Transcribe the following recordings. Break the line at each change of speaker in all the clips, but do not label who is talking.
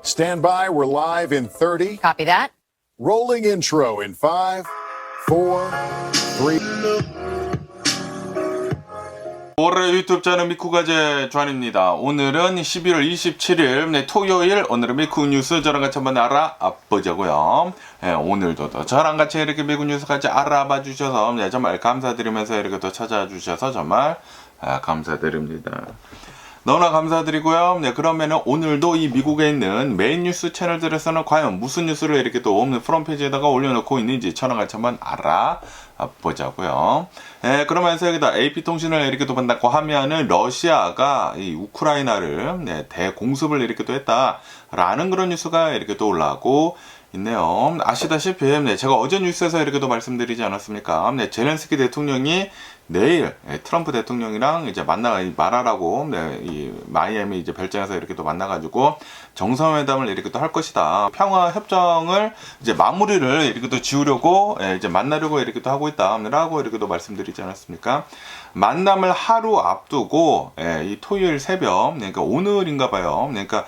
Stand by, we're live in 30.
Copy that.
Rolling intro in 5, 4, 3.
올해 유튜브 채널 미쿠가제 주한입니다. 오늘은 11월 27일 토요일, 오늘은 미국 뉴스 저랑 같이 한번 알아보자고요. 오늘도 저랑 같이 이렇게 미국 뉴스 같이 알아봐 주셔서 정말 감사드리면서 이렇게 또 찾아와 주셔서 정말 감사드립니다. 너무나 감사드리고요. 그러면은 오늘도 이 미국에 있는 메인 뉴스 채널들에서는 과연 무슨 뉴스를 이렇게 또 프론페이지에다가 올려놓고 있는지 저랑 같이 한번 알아보자고요. 그러면서 여기다 AP통신을 이렇게 또 본다고 하면은 러시아가 이 우크라이나를 대공습을 이렇게 또 했다라는 그런 뉴스가 이렇게 또 올라오고 있네요. 아시다시피 제가 어제 뉴스에서 이렇게 또 말씀드리지 않았습니까? 제렌스키 대통령이 내일 트럼프 대통령이랑 이제 말하라고 이 마이애미 이제 별장에서 이렇게 또 만나가지고 정상회담을 이렇게 또 할 것이다. 평화 협정을 이제 마무리를 이렇게 또 지으려고 이제 만나려고 이렇게 또 하고 있다라고 이렇게 또 말씀드리지 않았습니까? 만남을 하루 앞두고 이 토요일 새벽, 그러니까 오늘인가 봐요. 그러니까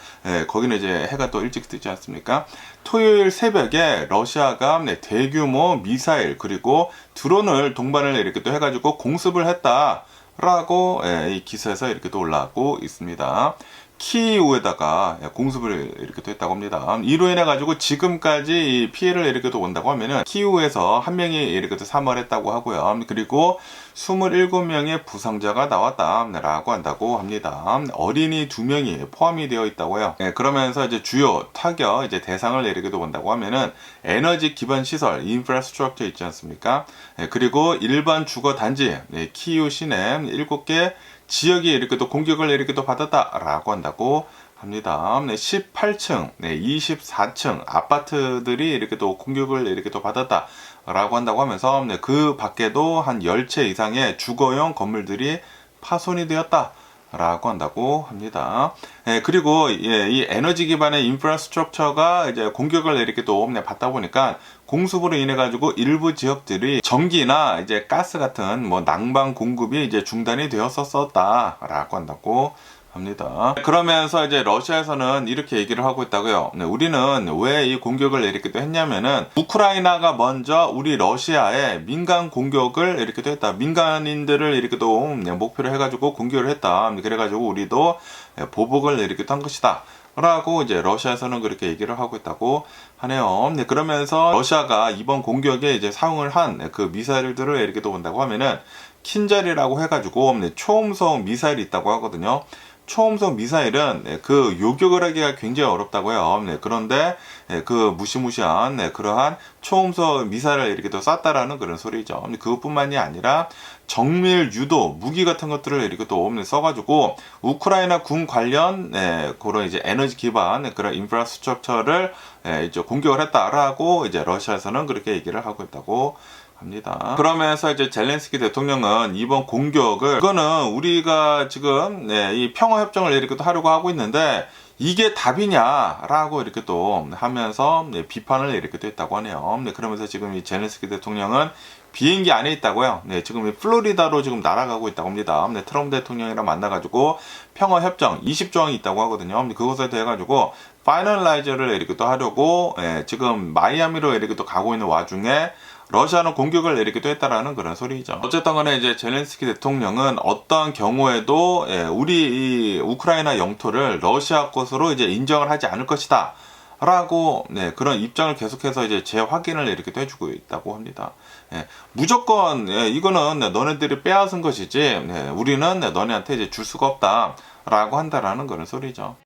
거기는 이제 해가 또 일찍 뜨지 않습니까? 토요일 새벽에 러시아가 대규모 미사일 그리고 드론을 동반을 이렇게 또 해가지고 공습을 했다라고 이 기사에서 이렇게 또 올라오고 있습니다. 키이우에다가 공습을 이렇게 또 했다고 합니다. 이로 인해 가지고 지금까지 피해를 이렇게 또 온다고 하면은 키이우에서 한 명이 이렇게 또 사망했다고 하고요. 그리고 27명의 부상자가 나왔다라고 한다고 합니다. 어린이 2명이 포함이 되어 있다고요. 그러면서 이제 주요 타격 이제 대상을 이렇게 또 본다고 하면은 에너지 기반 시설, 인프라스트럭처 있지 않습니까? 그리고 일반 주거 단지, 키이우 시내 7개 지역이 이렇게 또 공격을 이렇게 또 받았다라고 한다고 합니다. 18층, 24층 아파트들이 이렇게 또 공격을 이렇게 또 받았다라고 한다고 하면서 그 밖에도 한 10채 이상의 주거용 건물들이 파손이 되었다. 라고 한다고 합니다. 그리고 이 에너지 기반의 인프라스트럭처가 이제 공격을 이렇게 또 받다 보니까 공습으로 인해 가지고 일부 지역들이 전기나 이제 가스 같은 난방 공급이 이제 중단이 되었었다라고 한다고 합니다. 그러면서 이제 러시아에서는 이렇게 얘기를 하고 있다고요. 우리는 왜 이 공격을 이렇게 또 했냐면은 우크라이나가 먼저 우리 러시아에 민간 공격을 이렇게 또 했다. 민간인들을 이렇게 또 목표로 해가지고 공격을 했다. 그래가지고 우리도 보복을 이렇게 한 것이다. 라고 이제 러시아에서는 그렇게 얘기를 하고 있다고 하네요. 그러면서 러시아가 이번 공격에 이제 사용을 한 그 미사일들을 이렇게 또 본다고 하면은 킨잘이라고 해가지고 초음속 미사일이 있다고 하거든요. 초음속 미사일은 그 요격을 하기가 굉장히 어렵다고요. 그런데 그 무시무시한 그러한 초음속 미사일을 이렇게 또 쐈다라는 그런 소리죠. 그것뿐만이 아니라 정밀 유도 무기 같은 것들을 이렇게 또 써가지고 우크라이나 군 관련 그런 이제 에너지 기반 그런 인프라스트럭처를 이제 공격을 했다라고 이제 러시아에서는 그렇게 얘기를 하고 있다고 합니다. 그러면서 이제 젤렌스키 대통령은 이번 공격을 이거는 우리가 지금 이 평화협정을 이렇게 또 하려고 하고 있는데 이게 답이냐라고 이렇게 또 하면서 비판을 이렇게 또 했다고 하네요. 그러면서 지금 이 젤렌스키 대통령은 비행기 안에 있다고요. 지금 이 플로리다로 지금 날아가고 있다고 합니다. 트럼프 대통령이랑 만나가지고 평화협정 20조항이 있다고 하거든요. 그것에 대해 가지고 파이널라이저를 이렇게 또 하려고 지금 마이애미로 이렇게 또 가고 있는 와중에 러시아는 공격을 이렇게 또 했다라는 그런 소리죠. 어쨌든 간에 이제 젤렌스키 대통령은 어떠한 경우에도 우리 이 우크라이나 영토를 러시아 것으로 이제 인정을 하지 않을 것이다. 라고 그런 입장을 계속해서 이제 재확인을 이렇게 또 해주고 있다고 합니다. 무조건 이거는 너네들이 빼앗은 것이지 우리는 너네한테 이제 줄 수가 없다. 라고 한다라는 그런 소리죠.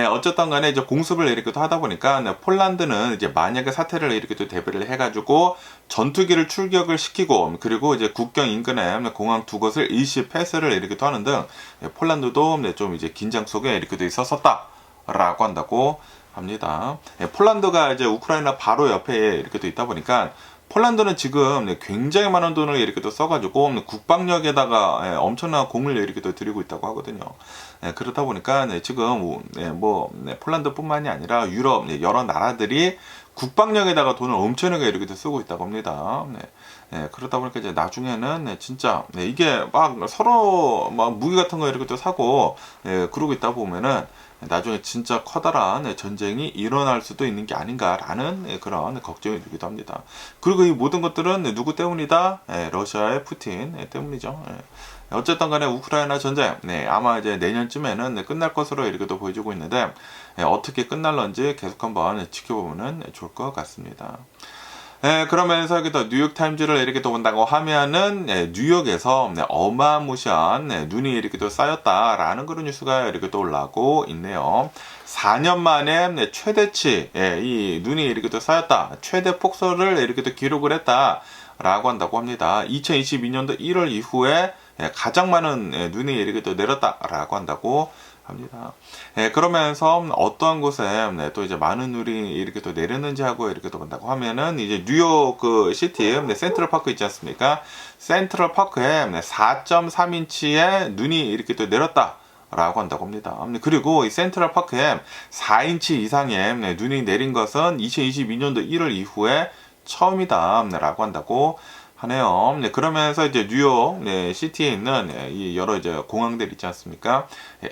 어쨌든 간에 이제 공습을 이렇게 또 하다 보니까 폴란드는 이제 만약에 사태를 이렇게 또 대비를 해가지고 전투기를 출격을 시키고 그리고 이제 국경 인근에 공항 2곳을 일시 폐쇄를 이렇게 또 하는 등 폴란드도 좀 이제 긴장 속에 이렇게 또 있었었다라고 한다고 합니다. 폴란드가 이제 우크라이나 바로 옆에 이렇게 또 있다 보니까 폴란드는 지금 굉장히 많은 돈을 이렇게 또 써가지고 국방력에다가 엄청난 공을 이렇게 또 들이고 있다고 하거든요. 그렇다 보니까 지금 폴란드뿐만이 아니라 유럽 여러 나라들이 국방력에다가 돈을 엄청나게 이렇게 쓰고 있다고 합니다. 그러다 보니까 이제 나중에는 진짜 이게 막 서로 막 무기 같은 거 이렇게 또 사고 그러고 있다 보면은 나중에 진짜 커다란 전쟁이 일어날 수도 있는 게 아닌가라는 그런 걱정이 들기도 합니다. 그리고 이 모든 것들은 누구 때문이다? 러시아의 푸틴 때문이죠. 어쨌든 간에 우크라이나 전쟁, 아마 이제 내년쯤에는 끝날 것으로 이렇게 또 보여지고 있는데, 어떻게 끝날런지 계속 한번 지켜보면 좋을 것 같습니다. 그러면서 여기도 뉴욕타임즈를 이렇게 또 본다고 하면은, 뉴욕에서 어마무시한 눈이 이렇게 또 쌓였다라는 그런 뉴스가 이렇게 또 올라오고 있네요. 4년 만에 최대치, 이 눈이 이렇게 또 쌓였다. 최대 폭설을 이렇게 또 기록을 했다라고 한다고 합니다. 2022년도 1월 이후에 가장 많은 눈이 이렇게 또 내렸다라고 한다고 합니다. 그러면서 어떠한 곳에 또 이제 많은 눈이 이렇게 또 내렸는지 하고 이렇게 또 본다고 하면은 이제 뉴욕 그 시티 센트럴 파크 있지 않습니까? 센트럴 파크에 4.3인치의 눈이 이렇게 또 내렸다. 라고 한다고 합니다. 그리고 이 센트럴 파크에 4인치 이상의 눈이 내린 것은 2022년도 1월 이후에 처음이다 라고 한다고 하네요. 그러면서 이제 뉴욕 시티에 있는 이 여러 이제 공항들 있지 않습니까?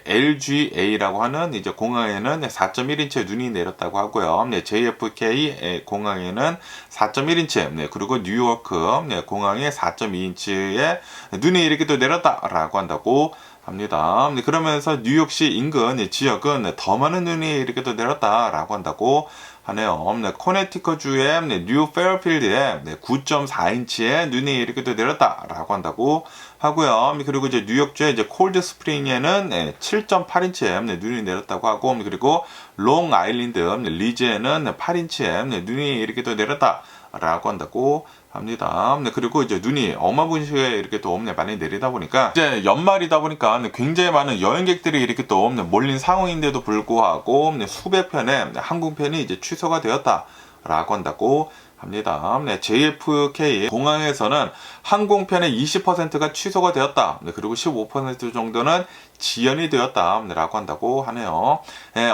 LGA라고 하는 이제 공항에는 4.1인치의 눈이 내렸다고 하고요. JFK 공항에는 4.1인치, 그리고 뉴요크 공항에 4.2인치의 눈이 이렇게 또 내렸다라고 한다고 합니다. 그러면서 뉴욕시 인근 지역은 더 많은 눈이 이렇게 또 내렸다라고 한다고 하네요. 코네티컷주의 뉴 페어필드에 9.4인치의 눈이 이렇게 또 내렸다라고 한다고 하고요. 그리고 이제 뉴욕주의 이제 콜드 스프링에는 7.8인치의 눈이 내렸다고 하고, 그리고 롱 아일랜드 리즈에는 8인치의 눈이 이렇게 또 내렸다라고 한다고 합니다. 그리고 이제 눈이 어마무시하게 이렇게 또 많이 내리다 보니까 이제 연말이다 보니까 굉장히 많은 여행객들이 이렇게 또 몰린 상황인데도 불구하고 수백 편의 항공편이 이제 취소가 되었다라고 한다고 합니다. JFK 공항에서는 항공편의 20%가 취소가 되었다. 그리고 15% 정도는 지연이 되었다라고 한다고 하네요.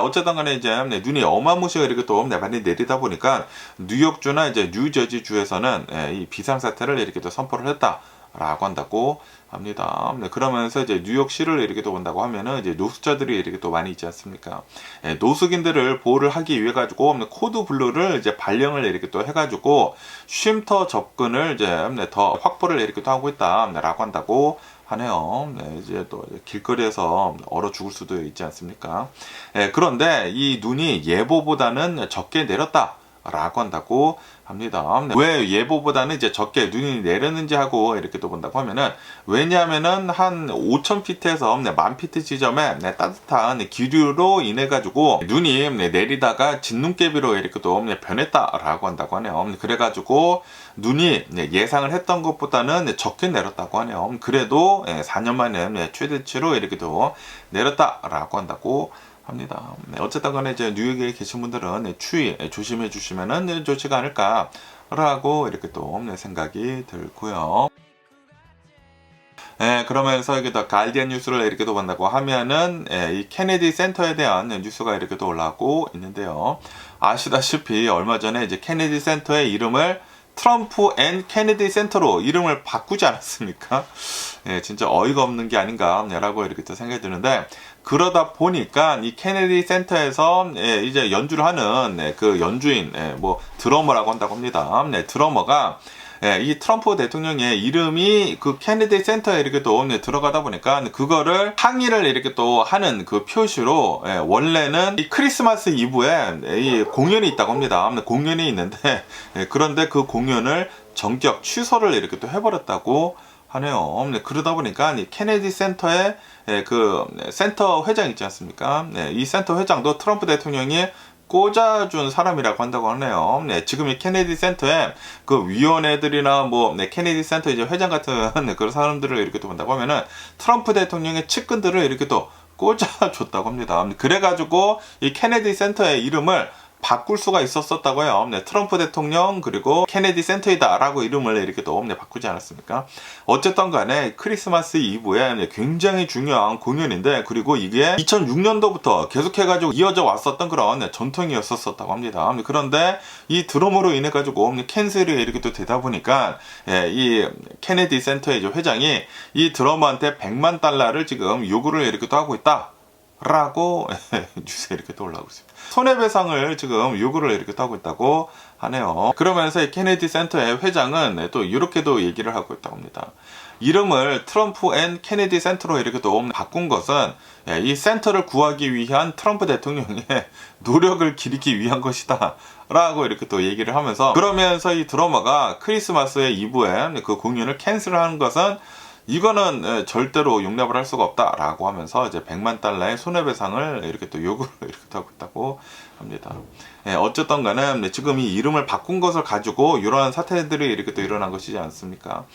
어쨌든 간에 이제 눈이 어마무시하게 이렇게 또 많이 내리다 보니까 뉴욕주나 이제 뉴저지주에서는 이 비상사태를 이렇게 또 선포를 했다라고 한다고 합니다. 그러면서 이제 뉴욕시를 이렇게 또 본다고 하면은 이제 노숙자들이 이렇게 또 많이 있지 않습니까? 노숙인들을 보호를 하기 위해 가지고 코드 블루를 이제 발령을 이렇게 또 해가지고 쉼터 접근을 이제 더 확보를 이렇게 또 하고 있다라고 한다고 하네요. 이제 또 길거리에서 얼어 죽을 수도 있지 않습니까? 그런데 이 눈이 예보보다는 적게 내렸다. 라고 한다고 합니다. 왜 예보보다는 이제 적게 눈이 내렸는지 하고 이렇게 또 본다고 하면은, 왜냐하면은 한 5,000피트에서 10,000피트 지점에 따뜻한 기류로 인해 가지고 눈이 내리다가 진눈깨비로 이렇게 또 변했다라고 한다고 하네요. 그래가지고 눈이 예상을 했던 것보다는 적게 내렸다고 하네요. 그래도 4년 만에 최대치로 이렇게 또 내렸다라고 한다고 합니다. 어쨌든 간에 이제 뉴욕에 계신 분들은 추위 조심해 주시면은 좋지가 않을까라고 이렇게 또 생각이 들고요. 그러면서 여기 더 가디언 뉴스를 이렇게 또 본다고 하면은 이 케네디 센터에 대한 뉴스가 이렇게 또 올라오고 있는데요. 아시다시피 얼마 전에 이제 케네디 센터의 이름을 트럼프 앤 케네디 센터로 이름을 바꾸지 않았습니까? 진짜 어이가 없는 게 아닌가라고 이렇게 또 생각이 드는데, 그러다 보니까 이 케네디 센터에서 이제 연주를 하는 그 연주인, 뭐 드러머라고 한다고 합니다. 드러머가 이 트럼프 대통령의 이름이 그 케네디 센터에 이렇게 또 들어가다 보니까 그거를 항의를 이렇게 또 하는 그 표시로 원래는 이 크리스마스 이브에 이 공연이 있다고 합니다. 공연이 있는데 그런데 그 공연을 전격 취소를 이렇게 또 해버렸다고 하네요. 그러다 보니까 이 케네디 센터의 그 센터 회장 있지 않습니까? 이 센터 회장도 트럼프 대통령이 꽂아준 사람이라고 한다고 하네요. 지금 이 케네디 센터에 그 위원회들이나 뭐 케네디 센터 이제 회장 같은 그런 사람들을 이렇게 또 본다고 하면은 트럼프 대통령의 측근들을 이렇게 또 꽂아줬다고 합니다. 그래가지고 이 케네디 센터의 이름을 바꿀 수가 있었다고 해요. 트럼프 대통령 그리고 케네디 센터이다 라고 이름을 이렇게 또 바꾸지 않았습니까? 어쨌든 간에 크리스마스 이브에 굉장히 중요한 공연인데, 그리고 이게 2006년도부터 계속해가지고 이어져 왔었던 그런 전통이었었다고 합니다. 그런데 이 드럼으로 인해 가지고 캔슬이 이렇게 또 되다 보니까 이 케네디 센터의 회장이 이 드러머한테 $1,000,000를 지금 요구를 이렇게 또 하고 있다 라고 뉴스에 이렇게 또 올라오고 있습니다. 손해배상을 지금 요구를 이렇게 하고 있다고 하네요. 그러면서 이 케네디 센터의 회장은 또 이렇게도 얘기를 하고 있다고 합니다. 이름을 트럼프 앤 케네디 센터로 이렇게 또 바꾼 것은 이 센터를 구하기 위한 트럼프 대통령의 노력을 기리기 위한 것이다 라고 이렇게 또 얘기를 하면서, 그러면서 이 드러머가 크리스마스의 이브에 그 공연을 캔슬하는 것은 이거는 절대로 용납을 할 수가 없다라고 하면서 이제 $100만 손해배상을 이렇게 또 요구를 이렇게 하고 있다고 합니다. 어쨌든 간에 지금 이 이름을 바꾼 것을 가지고 이러한 사태들이 이렇게 또 일어난 것이지 않습니까?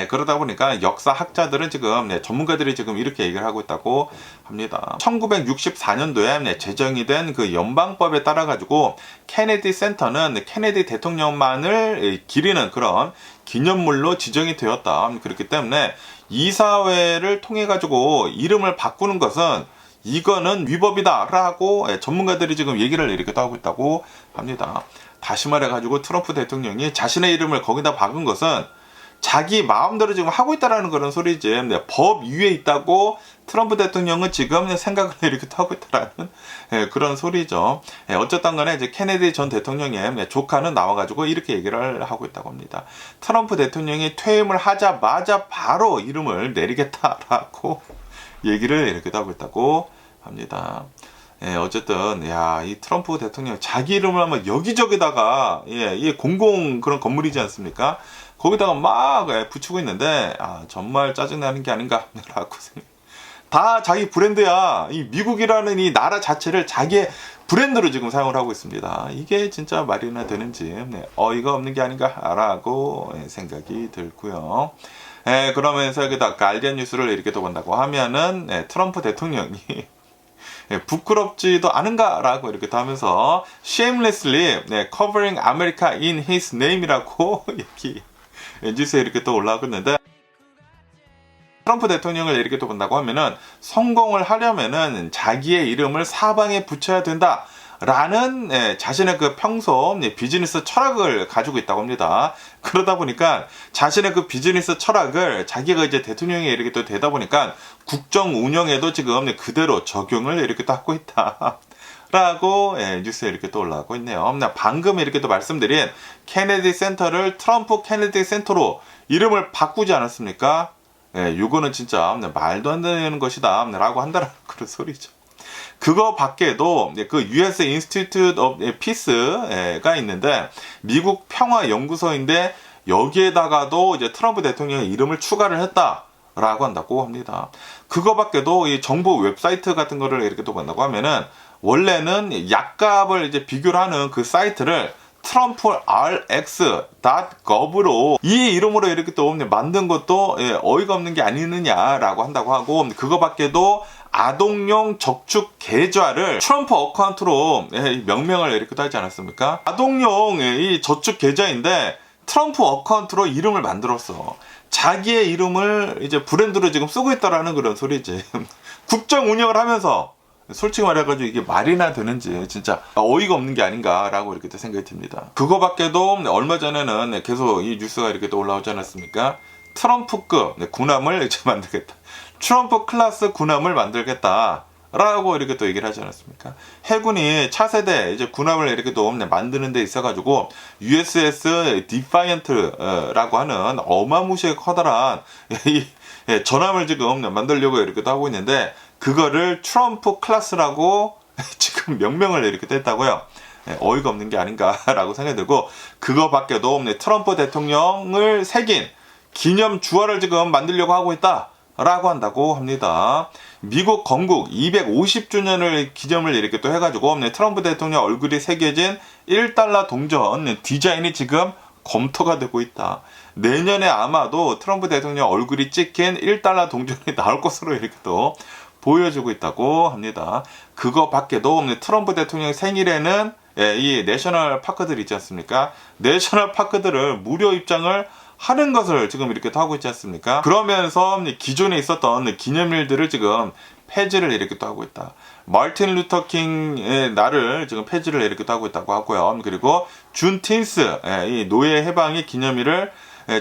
그러다 보니까 역사학자들은 지금 전문가들이 지금 이렇게 얘기를 하고 있다고 합니다. 1964년도에 제정이 된 그 연방법에 따라 가지고 케네디 센터는 케네디 대통령만을 기리는 그런 기념물로 지정이 되었다. 그렇기 때문에 이사회를 통해 가지고 이름을 바꾸는 것은 이거는 위법이다 라고 전문가들이 지금 얘기를 이렇게 하고 있다고 합니다. 다시 말해 가지고 트럼프 대통령이 자신의 이름을 거기다 박은 것은 자기 마음대로 지금 하고 있다라는 그런 소리지, 법 위에 있다고 트럼프 대통령은 지금 생각을 이렇게 하고 있다라는 그런 소리죠. 어쨌든 간에 이제 케네디 전 대통령의 조카는 나와가지고 이렇게 얘기를 하고 있다고 합니다. 트럼프 대통령이 퇴임을 하자마자 바로 이름을 내리겠다라고 얘기를 이렇게 하고 있다고 합니다. 어쨌든 이 트럼프 대통령 자기 이름을 하면 여기저기다가 이 공공 그런 건물이지 않습니까? 거기다가 막 붙이고 있는데 정말 짜증나는 게 아닌가라고 생각. 다 자기 브랜드야. 이 미국이라는 이 나라 자체를 자기의 브랜드로 지금 사용을 하고 있습니다. 이게 진짜 말이나 되는지 어이가 없는 게 아닌가라고 생각이 들고요. 그러면서 여기다 가디언 뉴스를 이렇게 또 본다고 하면은 트럼프 대통령이 부끄럽지도 않은가라고 이렇게 또 하면서 shamelessly covering America in his name이라고 이렇게 뉴스에 이렇게 또 올라오고 있는데, 트럼프 대통령을 이렇게 또 본다고 하면은 성공을 하려면은 자기의 이름을 사방에 붙여야 된다 라는 자신의 그 평소 비즈니스 철학을 가지고 있다고 합니다. 그러다 보니까 자신의 그 비즈니스 철학을 자기가 이제 대통령이 이렇게 또 되다 보니까 국정 운영에도 지금 그대로 적용을 이렇게 또 하고 있다 라고 뉴스에 이렇게 또 올라오고 있네요. 방금 이렇게 또 말씀드린 케네디 센터를 트럼프 케네디 센터로 이름을 바꾸지 않았습니까? 요거는 진짜 말도 안 되는 것이다 라고 한다는 그런 소리죠. 그거 밖에도 그 US Institute of Peace가 있는데 미국 평화연구소인데 여기에다가도 이제 트럼프 대통령의 이름을 추가를 했다라고 한다고 합니다. 그거 밖에도 이 정부 웹사이트 같은 거를 이렇게 또 본다고 하면은 원래는 약값을 이제 비교를 하는 그 사이트를 trumpRx.gov로 이 이름으로 이렇게 또 만든 것도 어이가 없는 게 아니느냐라고 한다고 하고, 그거 밖에도 아동용 적축 계좌를 트럼프 어카운트로 명명을 이렇게 하지 않았습니까? 아동용 이 저축 계좌인데 트럼프 어카운트로 이름을 만들었어. 자기의 이름을 이제 브랜드로 지금 쓰고 있다라는 그런 소리지. 국정 운영을 하면서 솔직히 말해가지고 이게 말이나 되는지 진짜 어이가 없는 게 아닌가라고 이렇게 또 생각이 듭니다. 그거 밖에도 얼마 전에는 계속 이 뉴스가 이렇게 또 올라오지 않았습니까? 트럼프급 군함을 이제 만들겠다. 트럼프 클래스 군함을 만들겠다 라고 이렇게 또 얘기를 하지 않았습니까? 해군이 차세대 이제 군함을 이렇게 또 만드는 데 있어가지고 USS 디파이언트라고 하는 어마무시하게 커다란 이 전함을 지금 만들려고 이렇게 또 하고 있는데, 그거를 트럼프 클래스라고 지금 명명을 이렇게 했다고요. 어이가 없는 게 아닌가라고 생각이 들고, 그거 밖에도 트럼프 대통령을 새긴 기념 주화를 지금 만들려고 하고 있다라고 한다고 합니다. 미국 건국 250주년을 기념을 이렇게 또 해가지고 트럼프 대통령 얼굴이 새겨진 $1 동전 디자인이 지금 검토가 되고 있다. 내년에 아마도 트럼프 대통령 얼굴이 찍힌 $1 동전이 나올 것으로 이렇게 또 보여주고 있다고 합니다. 그거 밖에도 트럼프 대통령 생일에는 이 내셔널 파크들 있지 않습니까? 내셔널 파크들을 무료 입장을 하는 것을 지금 이렇게 하고 있지 않습니까? 그러면서 기존에 있었던 기념일들을 지금 폐지를 이렇게 또 하고 있다. 마틴 루터 킹의 날을 지금 폐지를 이렇게 또 하고 있다고 하고요. 그리고 준틴스, 이 노예 해방의 기념일을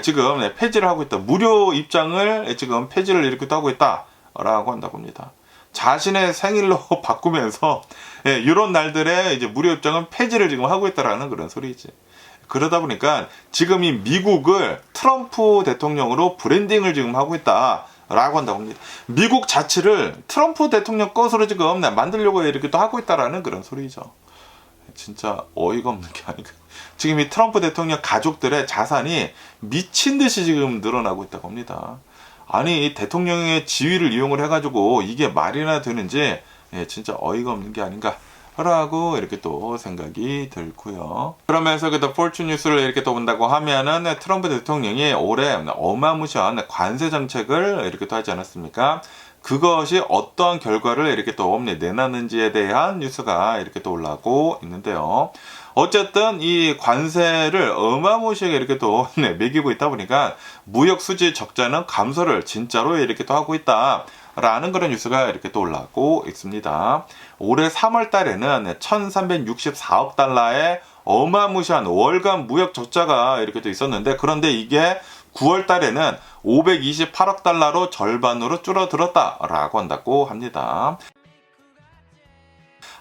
지금 폐지를 하고 있다. 무료 입장을 지금 폐지를 이렇게 또 하고 있다라고 한다고 합니다. 자신의 생일로 바꾸면서 예, 이런 날들에 이제 무료 입장은 폐지를 지금 하고 있다라는 그런 소리지. 그러다 보니까 지금 이 미국을 트럼프 대통령으로 브랜딩을 지금 하고 있다라고 한다고 합니다. 미국 자체를 트럼프 대통령 것으로 지금 만들려고 이렇게 또 하고 있다라는 그런 소리죠. 진짜 어이가 없는 게 아닌가. 지금 이 트럼프 대통령 가족들의 자산이 미친 듯이 지금 늘어나고 있다고 합니다. 아니, 이 대통령의 지위를 이용을 해가지고 이게 말이나 되는지 예, 진짜 어이가 없는 게 아닌가 라고 이렇게 또 생각이 들고요. 그러면서 그 포춘 뉴스를 이렇게 또 본다고 하면은 트럼프 대통령이 올해 어마무시한 관세 정책을 이렇게 또 하지 않았습니까? 그것이 어떠한 결과를 이렇게 또 내놨는지에 대한 뉴스가 이렇게 또 올라오고 있는데요. 어쨌든 이 관세를 어마무시하게 이렇게 또 매기고 있다 보니까 무역 수지 적자는 감소를 진짜로 이렇게 또 하고 있다. 라는 그런 뉴스가 이렇게 또 올라오고 있습니다. 올해 3월 달에는 1364억 달러의 어마무시한 월간 무역 적자가 이렇게 또 있었는데, 그런데 이게 9월 달에는 528억 달러로 절반으로 줄어들었다라고 한다고 합니다.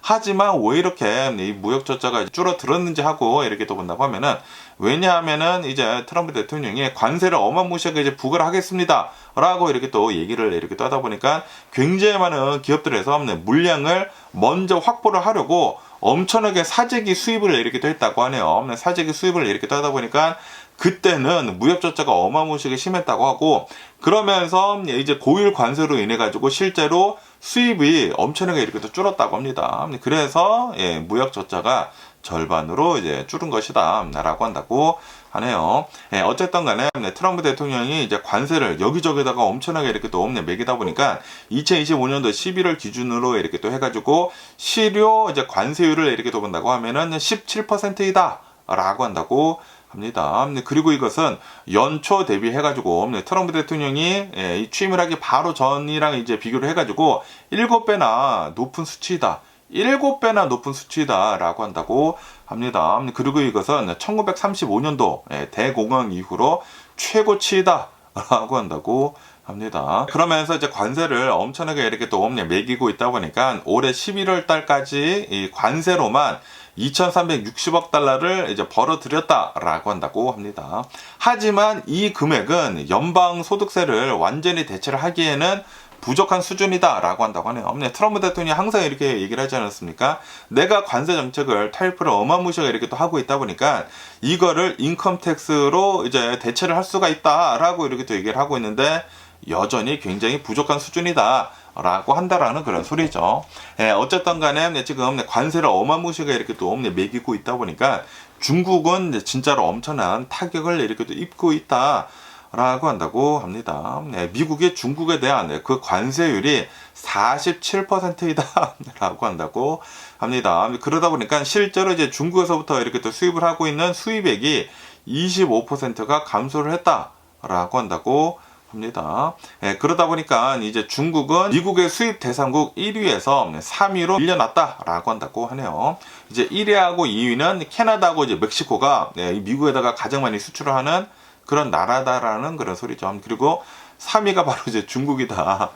하지만 왜 이렇게 이 무역 적자가 줄어들었는지 하고 이렇게 또 본다고 하면은, 왜냐하면은 이제 트럼프 대통령이 관세를 어마무시하게 이제 부과를 하겠습니다 라고 이렇게 또 얘기를 이렇게 또 하다 보니까 굉장히 많은 기업들에서 물량을 먼저 확보를 하려고 엄청나게 사재기 수입을 이렇게 또 했다고 하네요. 사재기 수입을 이렇게 또 하다 보니까 그때는 무역 적자가 어마무시하게 심했다고 하고, 그러면서 이제 고율 관세로 인해 가지고 실제로 수입이 엄청나게 이렇게 또 줄었다고 합니다. 그래서 예, 무역 적자가 절반으로 이제 줄은 것이다 라고 한다고 하네요. 예, 어쨌든 간에 트럼프 대통령이 이제 관세를 여기저기다가 엄청나게 이렇게 또 매기다 보니까 2025년도 11월 기준으로 이렇게 또 해가지고 실효 이제 관세율을 이렇게 또 본다고 하면은 17%이다 라고 한다고 합니다. 그리고 이것은 연초 대비해가지고 트럼프 대통령이 취임을 하기 바로 전이랑 이제 비교를 해가지고 7배나 높은 수치이다. 7배나 높은 수치이다라고 한다고 합니다. 그리고 이것은 1935년도 대공황 이후로 최고치이다라고 한다고 합니다. 그러면서 이제 관세를 엄청나게 이렇게 또 매기고 있다 보니까 올해 11월 달까지 이 관세로만 2,360억 달러를 이제 벌어들였다라고 한다고 합니다. 하지만 이 금액은 연방 소득세를 완전히 대체를 하기에는 부족한 수준이다라고 한다고 하네요. 트럼프 대통령이 항상 이렇게 얘기를 하지 않았습니까? 내가 관세 정책을 타이프를 어마무시하게 이렇게 또 하고 있다 보니까 이거를 인컴텍스로 이제 대체를 할 수가 있다라고 이렇게 또 얘기를 하고 있는데, 여전히 굉장히 부족한 수준이다 라고 한다라는 그런 소리죠. 예, 어쨌든 간에 지금 관세를 어마무시하게 이렇게 또 매기고 있다 보니까 중국은 진짜로 엄청난 타격을 이렇게 또 입고 있다 라고 한다고 합니다. 네, 미국이 중국에 대한 그 관세율이 47%이다 라고 한다고 합니다. 그러다 보니까 실제로 이제 중국에서부터 이렇게 또 수입을 하고 있는 수입액이 25%가 감소를 했다 라고 한다고 합니다. 예, 그러다 보니까 이제 중국은 미국의 수입 대상국 1위에서 3위로 밀려났다라고 한다고 하네요. 이제 1위하고 2위는 캐나다하고 이제 멕시코가 미국에다가 가장 많이 수출을 하는 그런 나라다라는 그런 소리죠. 그리고 3위가 바로 이제 중국이다라고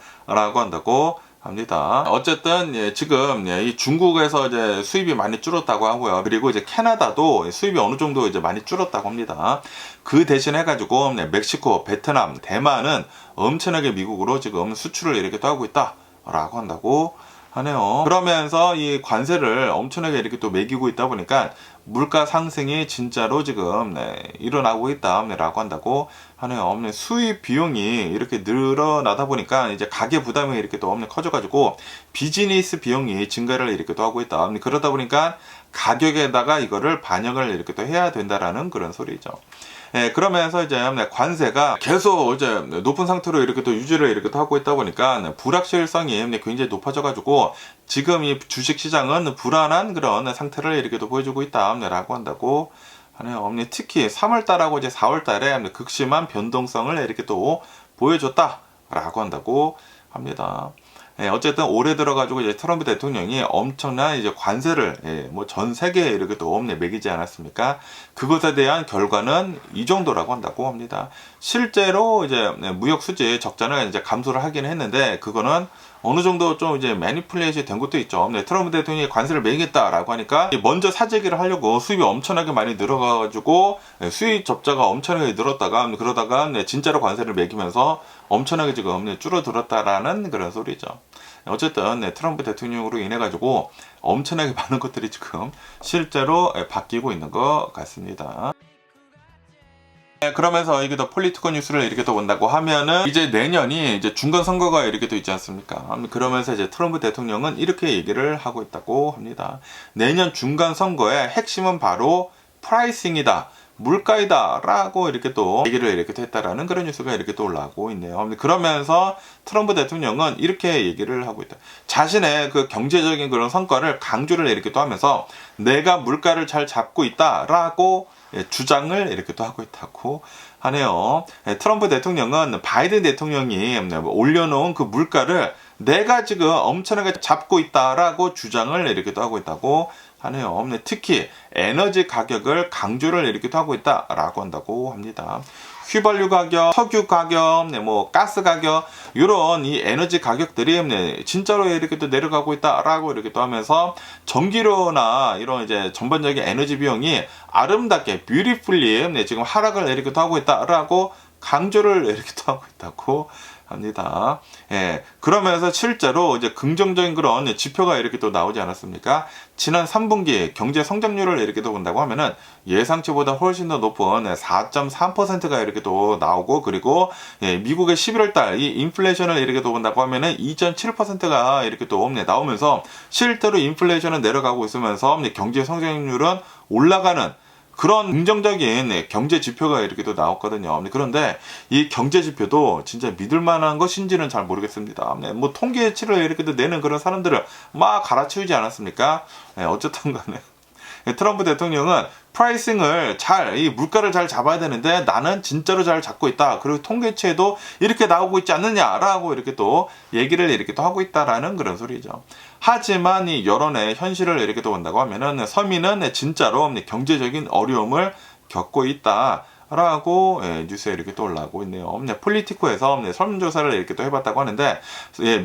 한다고 합니다. 어쨌든 예, 지금 이 중국에서 이제 수입이 많이 줄었다고 하고요. 그리고 이제 캐나다도 수입이 어느 정도 이제 많이 줄었다고 합니다. 그 대신 해가지고 멕시코, 베트남, 대만은 엄청나게 미국으로 지금 수출을 이렇게 또 하고 있다라고 한다고 하네요. 그러면서 이 관세를 엄청나게 이렇게 또 매기고 있다 보니까 물가 상승이 진짜로 지금 일어나고 있다라고 한다고 하네요. 수입 비용이 이렇게 늘어나다 보니까 이제 가계 부담이 이렇게 또 커져가지고 비즈니스 비용이 증가를 이렇게 또 하고 있다. 그러다 보니까 가격에다가 이거를 반영을 이렇게 또 해야 된다라는 그런 소리죠. 예, 그러면서 이제 관세가 계속 이제 높은 상태로 이렇게 또 유지를 이렇게 또 하고 있다 보니까 불확실성이 굉장히 높아져가지고 지금 이 주식 시장은 불안한 그런 상태를 이렇게 또 보여주고 있다라고 한다고 하네요. 특히 3월달하고 이제 4월달에 극심한 변동성을 이렇게 또 보여줬다라고 한다고 합니다. 예, 어쨌든 올해 들어가지고 이제 트럼프 대통령이 엄청난 이제 관세를 뭐 전 세계에 이렇게 또 매기지 않았습니까? 그것에 대한 결과는 이 정도라고 한다고 합니다. 실제로 이제 무역 수지 적자는 이제 감소를 하긴 했는데 그거는 어느 정도 좀 이제 매니플레이션이 된 것도 있죠. 네, 트럼프 대통령이 관세를 매기겠다라고 하니까 먼저 사재기를 하려고 수입이 엄청나게 많이 늘어가가지고 수입 적자가 엄청나게 늘었다가 그러다가 진짜로 관세를 매기면서 엄청나게 지금 줄어들었다라는 그런 소리죠. 어쨌든 트럼프 대통령으로 인해 가지고 엄청나게 많은 것들이 지금 실제로 바뀌고 있는 것 같습니다. 그러면서 이게 더 폴리티컬 뉴스를 이렇게 또 본다고 하면은 이제 내년이 이제 중간 선거가 이렇게 또 있지 않습니까? 그러면서 이제 트럼프 대통령은 이렇게 얘기를 하고 있다고 합니다. 내년 중간 선거의 핵심은 바로 프라이싱이다. 물가이다 라고 이렇게 또 얘기를 이렇게 했다라는 그런 뉴스가 이렇게 또 올라오고 있네요. 그러면서 트럼프 대통령은 이렇게 얘기를 하고 있다. 자신의 그 경제적인 그런 성과를 강조를 이렇게 또 하면서 내가 물가를 잘 잡고 있다 라고 주장을 이렇게 또 하고 있다고 하네요. 트럼프 대통령은 바이든 대통령이 올려놓은 그 물가를 내가 지금 엄청나게 잡고 있다라고 주장을 이렇게 또 하고 있다고 하네요. 특히 에너지 가격을 강조를 이렇게 또 하고 있다라고 한다고 합니다. 휘발유 가격, 석유 가격, 뭐 가스 가격 이런 이 에너지 가격들이 진짜로 이렇게 또 내려가고 있다라고 이렇게 또 하면서 전기료나 이런 이제 전반적인 에너지 비용이 아름답게 뷰티풀리 지금 하락을 이렇게 또 하고 있다라고 강조를 이렇게 또 하고 있다고 합니다. 그러면서 실제로 이제 긍정적인 그런 지표가 이렇게 또 나오지 않았습니까? 지난 3분기 경제 성장률을 이렇게 또 본다고 하면은 예상치보다 훨씬 더 높은 4.3%가 이렇게 또 나오고, 그리고 미국의 11월 달 이 인플레이션을 이렇게 또 본다고 하면은 2.7%가 이렇게 또 나오면서 실제로 인플레이션은 내려가고 있으면서 경제 성장률은 올라가는 그런 긍정적인 경제 지표가 이렇게 또 나왔거든요. 그런데 이 경제 지표도 진짜 믿을 만한 것인지는 잘 모르겠습니다. 뭐 통계치를 이렇게 또 내는 그런 사람들을 막 갈아치우지 않았습니까? 어쨌든 간에 트럼프 대통령은 프라이싱을 이 물가를 잘 잡아야 되는데 나는 진짜로 잘 잡고 있다. 그리고 통계치에도 이렇게 나오고 있지 않느냐라고 이렇게 또 얘기를 이렇게 또 하고 있다라는 그런 소리죠. 하지만 이 여론의 현실을 이렇게 또 본다고 하면은 서민은 진짜로 경제적인 어려움을 겪고 있다. 라고 뉴스에 이렇게 또 올라오고 있네요. 폴리티코에서 설문조사를 이렇게 또 해봤다고 하는데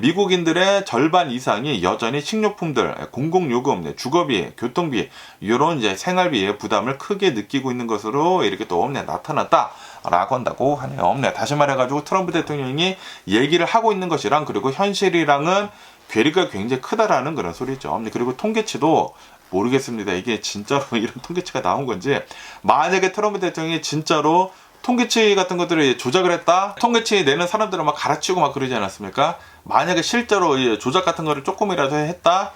미국인들의 절반 이상이 여전히 식료품들, 공공요금, 주거비, 교통비 이런 이제 생활비의 부담을 크게 느끼고 있는 것으로 이렇게 또 나타났다. 라고 한다고 하네요. 다시 말해가지고 트럼프 대통령이 얘기를 하고 있는 것이랑 그리고 현실이랑은 괴리가 굉장히 크다라는 그런 소리죠. 그리고 통계치도 모르겠습니다. 이게 진짜로 이런 통계치가 나온 건지, 만약에 트럼프 대통령이 진짜로 통계치 같은 것들을 조작을 했다? 통계치 내는 사람들을 막 갈아치우고 막 그러지 않았습니까? 만약에 실제로 조작 같은 거를 조금이라도 했다?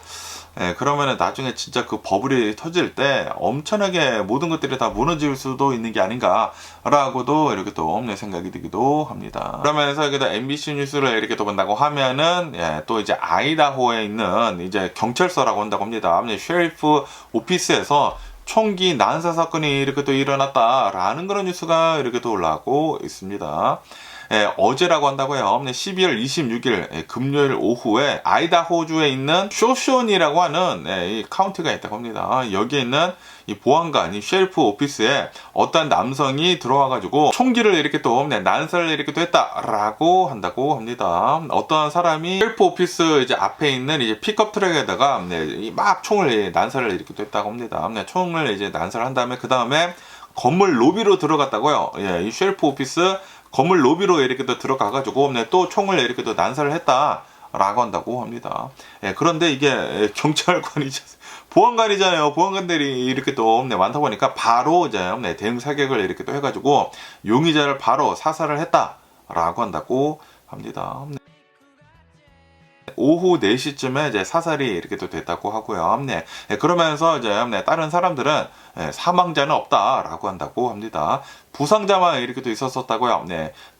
그러면은 나중에 진짜 그 버블이 터질 때 엄청나게 모든 것들이 다 무너질 수도 있는 게 아닌가라고도 이렇게 또 생각이 들기도 합니다. 그러면서 여기다 MBC 뉴스를 이렇게 또 본다고 하면은 또 이제 아이다호에 있는 이제 경찰서라고 한다고 합니다. 셰리프 오피스에서 총기 난사 사건이 이렇게 또 일어났다라는 그런 뉴스가 이렇게 또 올라오고 있습니다. 어제라고 한다고요. 12월 26일 금요일 오후에 아이다호주에 있는 쇼션이라고 하는 이 카운티가 있다고 합니다. 여기에 있는 이 보안관, 이 셰리프 오피스에 어떤 남성이 들어와가지고 총기를 이렇게 또 난사를 이렇게 또 했다라고 한다고 합니다. 어떤 사람이 셰리프 오피스 이제 앞에 있는 이제 픽업 트럭에다가 막 총을 난사를 이렇게 또 했다고 합니다. 총을 이제 난사를 한 다음에 그 다음에 건물 로비로 들어갔다고요. 이 셰리프 오피스 건물 로비로 이렇게 또 들어가가지고 또 총을 이렇게 또 난사를 했다라고 한다고 합니다. 그런데 이게 경찰관이죠. 보안관이잖아요. 보안관들이 이렇게 또 많다 보니까 바로 이제 대응 사격을 이렇게 또 해가지고 용의자를 바로 사살을 했다라고 한다고 합니다. 오후 4시쯤에 이제 사살이 이렇게 또 됐다고 하고요. 그러면서 이제 다른 사람들은 사망자는 없다라고 한다고 합니다. 부상자만 이렇게 또 있었었다고요.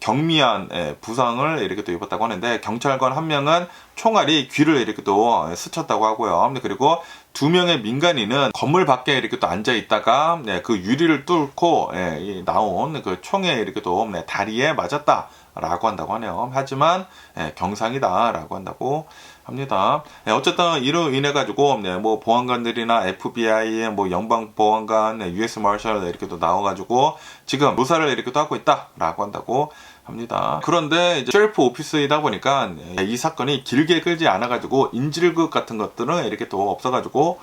경미한 부상을 이렇게 또 입었다고 하는데 경찰관 한 명은 총알이 귀를 이렇게 또 스쳤다고 하고요. 그리고 2명의 민간인은 건물 밖에 이렇게 또 앉아 있다가 그 유리를 뚫고 나온 그 총에 이렇게 또 다리에 맞았다. 라고 한다고 하네요. 하지만 경상이다 라고 한다고 합니다. 어쨌든 이로 인해 가지고 뭐 보안관들이나 FBI, 뭐 영방 보안관, US 마셜 이렇게 또 나와가지고 지금 조사를 이렇게 또 하고 있다라고 한다고 합니다. 그런데 이제 셰리프 오피스이다 보니까 이 사건이 길게 끌지 않아가지고 인질극 같은 것들은 이렇게 또 없어가지고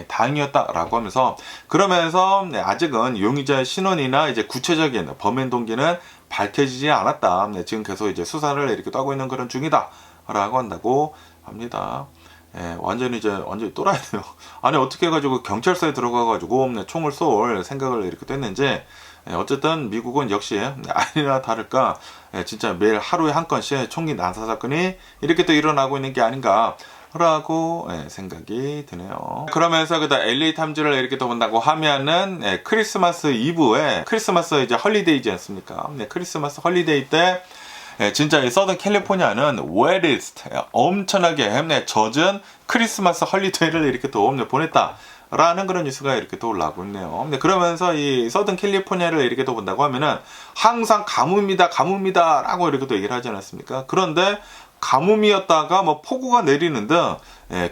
다행이었다라고 하면서, 그러면서 아직은 용의자의 신원이나 이제 구체적인 범행 동기는 밝혀지지 않았다. 지금 계속 이제 수사를 이렇게 또 하고 있는 그런 중이다라고 한다고 합니다. 완전히 또라이네요. 아니 어떻게 해가지고 경찰서에 들어가가지고 총을 쏠 생각을 이렇게 또 했는지. 어쨌든 미국은 역시 아니나 다를까 진짜 매일 하루에 한 건씩 총기 난사 사건이 이렇게 또 일어나고 있는 게 아닌가 라고 생각이 드네요. 그러면서 그다음 LA 탐지를 이렇게 또 본다고 하면은 크리스마스 이브에, 크리스마스 이제 헐리데이지 않습니까? 크리스마스 헐리데이 때 진짜 이 서던 캘리포니아는 wettest, 엄청나게 젖은 크리스마스 헐리데이를 이렇게 또 보냈다 라는 그런 뉴스가 이렇게 또 올라오고 있네요. 그러면서 이 서던 캘리포니아를 이렇게 또 본다고 하면은 항상 가뭄이다 라고 이렇게 또 얘기를 하지 않았습니까? 그런데 가뭄이었다가 뭐 폭우가 내리는 등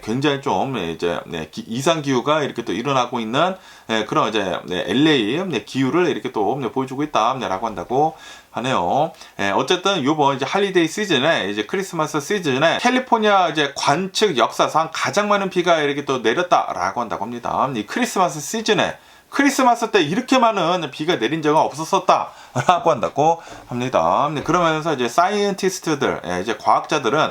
굉장히 좀 이제 이상 기후가 이렇게 또 일어나고 있는 그런 이제 LA 기후를 이렇게 또 보여주고 있다라고 한다고 하네요. 어쨌든 요번 이제 할리데이 시즌에, 이제 크리스마스 시즌에 캘리포니아 이제 관측 역사상 가장 많은 비가 이렇게 또 내렸다라고 한다고 합니다. 이 크리스마스 시즌에, 크리스마스 때 이렇게 많은 비가 내린 적은 없었었다라고 한다고 합니다. 그러면서 이제 사이언티스트들, 이제 과학자들은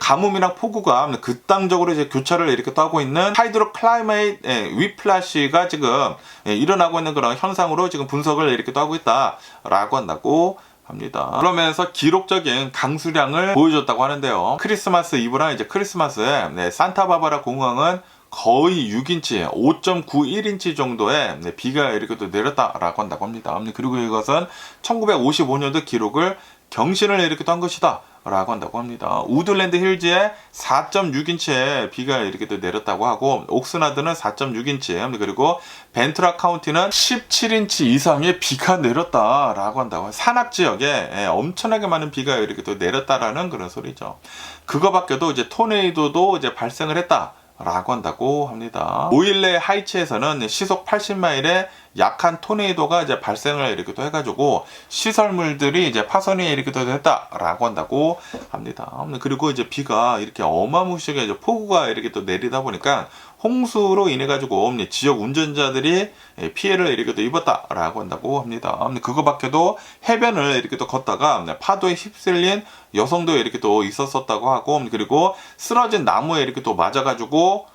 가뭄이랑 폭우가 극단적으로 이제 교차를 이렇게 또 하고 있는 하이드로 클라이메이트 위플래시가 지금 일어나고 있는 그런 현상으로 지금 분석을 이렇게 또 하고 있다라고 한다고 합니다. 그러면서 기록적인 강수량을 보여줬다고 하는데요. 크리스마스 이브랑 이제 크리스마스에 산타바바라 공항은 거의 6인치, 5.91인치 정도의 비가 이렇게 또 내렸다라고 한다고 합니다. 그리고 이것은 1955년도 기록을 경신을 이렇게 또 한 것이다 라고 한다고 합니다. 우드랜드 힐즈에 4.6인치의 비가 이렇게 또 내렸다고 하고, 옥스나드는 4.6인치, 그리고 벤트라 카운티는 17인치 이상의 비가 내렸다라고 한다고. 산악 지역에 엄청나게 많은 비가 이렇게 또 내렸다라는 그런 소리죠. 그거 밖에도 이제 토네이도도 이제 발생을 했다 라고 한다고 합니다. 오일레 하이츠에서는 시속 80마일의 약한 토네이도가 이제 발생을 이렇게 또 해가지고 시설물들이 이제 파손이 이렇게 또 됐다라고 한다고 합니다. 그리고 이제 비가 이렇게 어마무시하게 이제 폭우가 이렇게 또 내리다 보니까 홍수로 인해 가지고 지역 운전자들이 피해를 이렇게 또 입었다라고 한다고 합니다. 그거 밖에도 해변을 이렇게 또 걷다가 파도에 휩쓸린 여성도 이렇게 또 있었었다고 하고, 그리고 쓰러진 나무에 이렇게 또 맞아가지고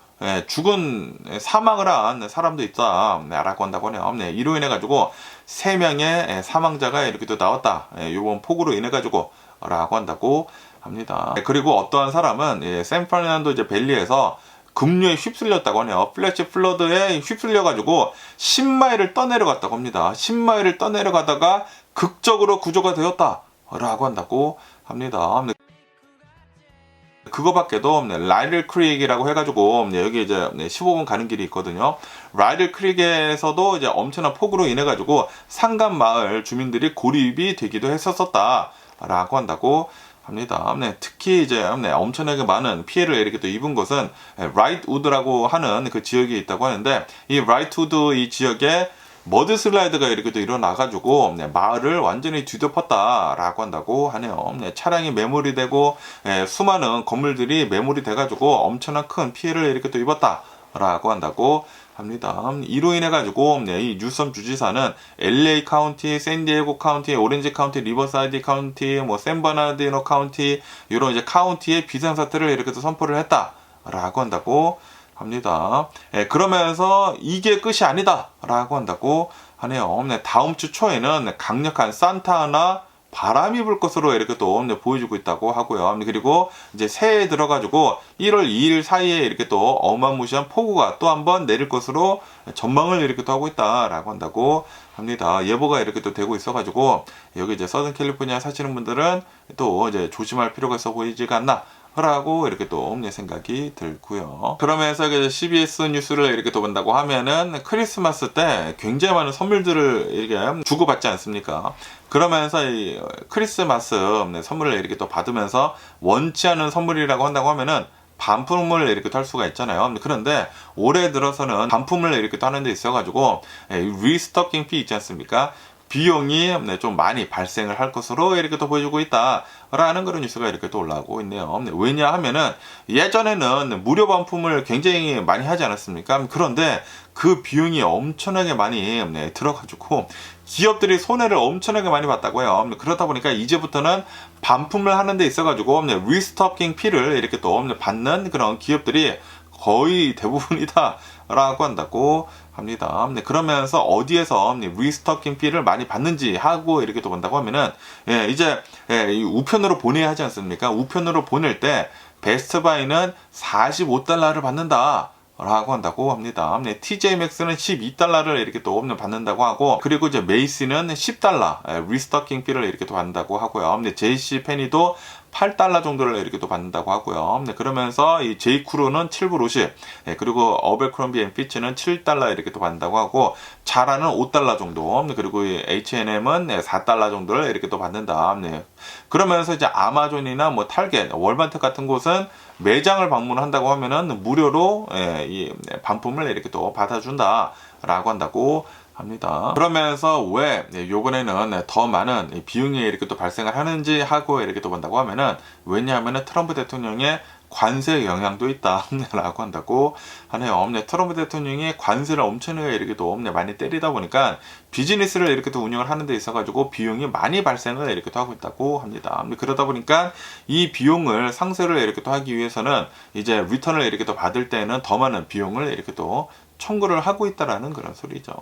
죽은 사망을 한 사람도 있다라고 한다고 하네요. 이로 인해 가지고 3명의 사망자가 이렇게 또 나왔다. 이번 폭우로 인해 가지고 라고 한다고 합니다. 그리고 어떠한 사람은 샌프란시스코 이제 밸리에서 급류에 휩쓸렸다고 하네요. 플래시 플러드에 휩쓸려가지고 10마일을 떠내려갔다고 합니다. 10마일을 떠내려가다가 극적으로 구조가 되었다라고 한다고 합니다. 그거 밖에도 라이들 크릭이라고 해가지고 여기 이제 15분 가는 길이 있거든요. 라이들 크릭에서도 이제 엄청난 폭우로 인해 가지고 산간 마을 주민들이 고립이 되기도 했었다라고 한다고 합니다. 특히 이제 엄청나게 많은 피해를 이렇게 또 입은 것은 라이트우드라고 하는 그 지역이 있다고 하는데, 이 라이트우드 이 지역에 머드 슬라이드가 이렇게 또 일어나가지고 마을을 완전히 뒤덮었다라고 한다고 하네요. 차량이 매몰이 되고 수많은 건물들이 매몰이 돼가지고 엄청난 큰 피해를 이렇게 또 입었다라고 한다고 합니다. 이로 인해 가지고 이 뉴섬 주지사는 LA 카운티, 샌디에고 카운티, 오렌지 카운티, 리버사이드 카운티, 뭐 샌버나르디노 카운티, 이런 이제 카운티의 비상사태를 이렇게 또 선포를 했다라고 한다고 합니다. 그러면서 이게 끝이 아니다라고 한다고 하네요. 다음 주 초에는 강력한 산타나 바람이 불 것으로 이렇게 또 보여주고 있다고 하고요. 그리고 이제 새해에 들어가지고 1월 2일 사이에 이렇게 또 어마무시한 폭우가 또 한번 내릴 것으로 전망을 이렇게 또 하고 있다라고 한다고 합니다. 예보가 이렇게 또 되고 있어가지고 여기 이제 서든 캘리포니아 사시는 분들은 또 이제 조심할 필요가 있어 보이지가 않나 라고 이렇게 또 생각이 들고요. 그러면서 CBS 뉴스를 이렇게 또 본다고 하면은 크리스마스 때 굉장히 많은 선물들을 이렇게 주고받지 않습니까? 그러면서 이 크리스마스 선물을 이렇게 또 받으면서 원치 않은 선물이라고 한다고 하면은 반품을 이렇게 할 수가 있잖아요. 그런데 올해 들어서는 반품을 이렇게 하는 데 있어가지고 리스토킹 피 있지 않습니까? 비용이 좀 많이 발생을 할 것으로 이렇게 또 보여주고 있다라는 그런 뉴스가 이렇게 또 올라오고 있네요. 왜냐하면은 예전에는 무료 반품을 굉장히 많이 하지 않았습니까? 그런데 그 비용이 엄청나게 많이 들어가지고 기업들이 손해를 엄청나게 많이 봤다고요. 그러다 보니까 이제부터는 반품을 하는 데 있어가지고 리스토킹 피를 이렇게 또 받는 그런 기업들이 거의 대부분이다 라고 한다고 합니다. 그러면서 어디에서 리스토킹 피를 많이 받는지 하고 이렇게 또 본다고 하면은 이제 이 우편으로 보내야 하지 않습니까? 우편으로 보낼 때 베스트바이는 $45를 받는다 라고 한다고 합니다. TJ Maxx는 $12를 이렇게 또 받는다고 하고, 그리고 이제 메이시는 $10 리스토킹 피를 이렇게 또 받는다고 하고요. JC 페니도 $8 정도를 이렇게 또 받는다고 하고요. 그러면서 이 제이크루는 $7.50, 그리고 어벨크롬비 앤 피치는 $7 이렇게 또 받는다고 하고, 자라는 $5 정도, 그리고 이 H&M은 $4 정도를 이렇게 또 받는다. 그러면서 이제 아마존이나 뭐 탈겟, 월마트 같은 곳은 매장을 방문한다고 하면은 무료로 이 반품을 이렇게 또 받아준다라고 한다고 합니다. 그러면서 왜 요번에는 더 많은 비용이 이렇게 또 발생을 하는지 하고 이렇게 또 본다고 하면은, 왜냐하면은 트럼프 대통령의 관세 영향도 있다라고 한다고 하네요. 트럼프 대통령이 관세를 엄청나게 이렇게 또 많이 때리다 보니까 비즈니스를 이렇게 또 운영을 하는 데 있어가지고 비용이 많이 발생을 이렇게 또 하고 있다고 합니다. 그러다 보니까 이 비용을 상쇄를 이렇게 또 하기 위해서는 이제 리턴을 이렇게 또 받을 때는 더 많은 비용을 이렇게 또 청구를 하고 있다라는 그런 소리죠.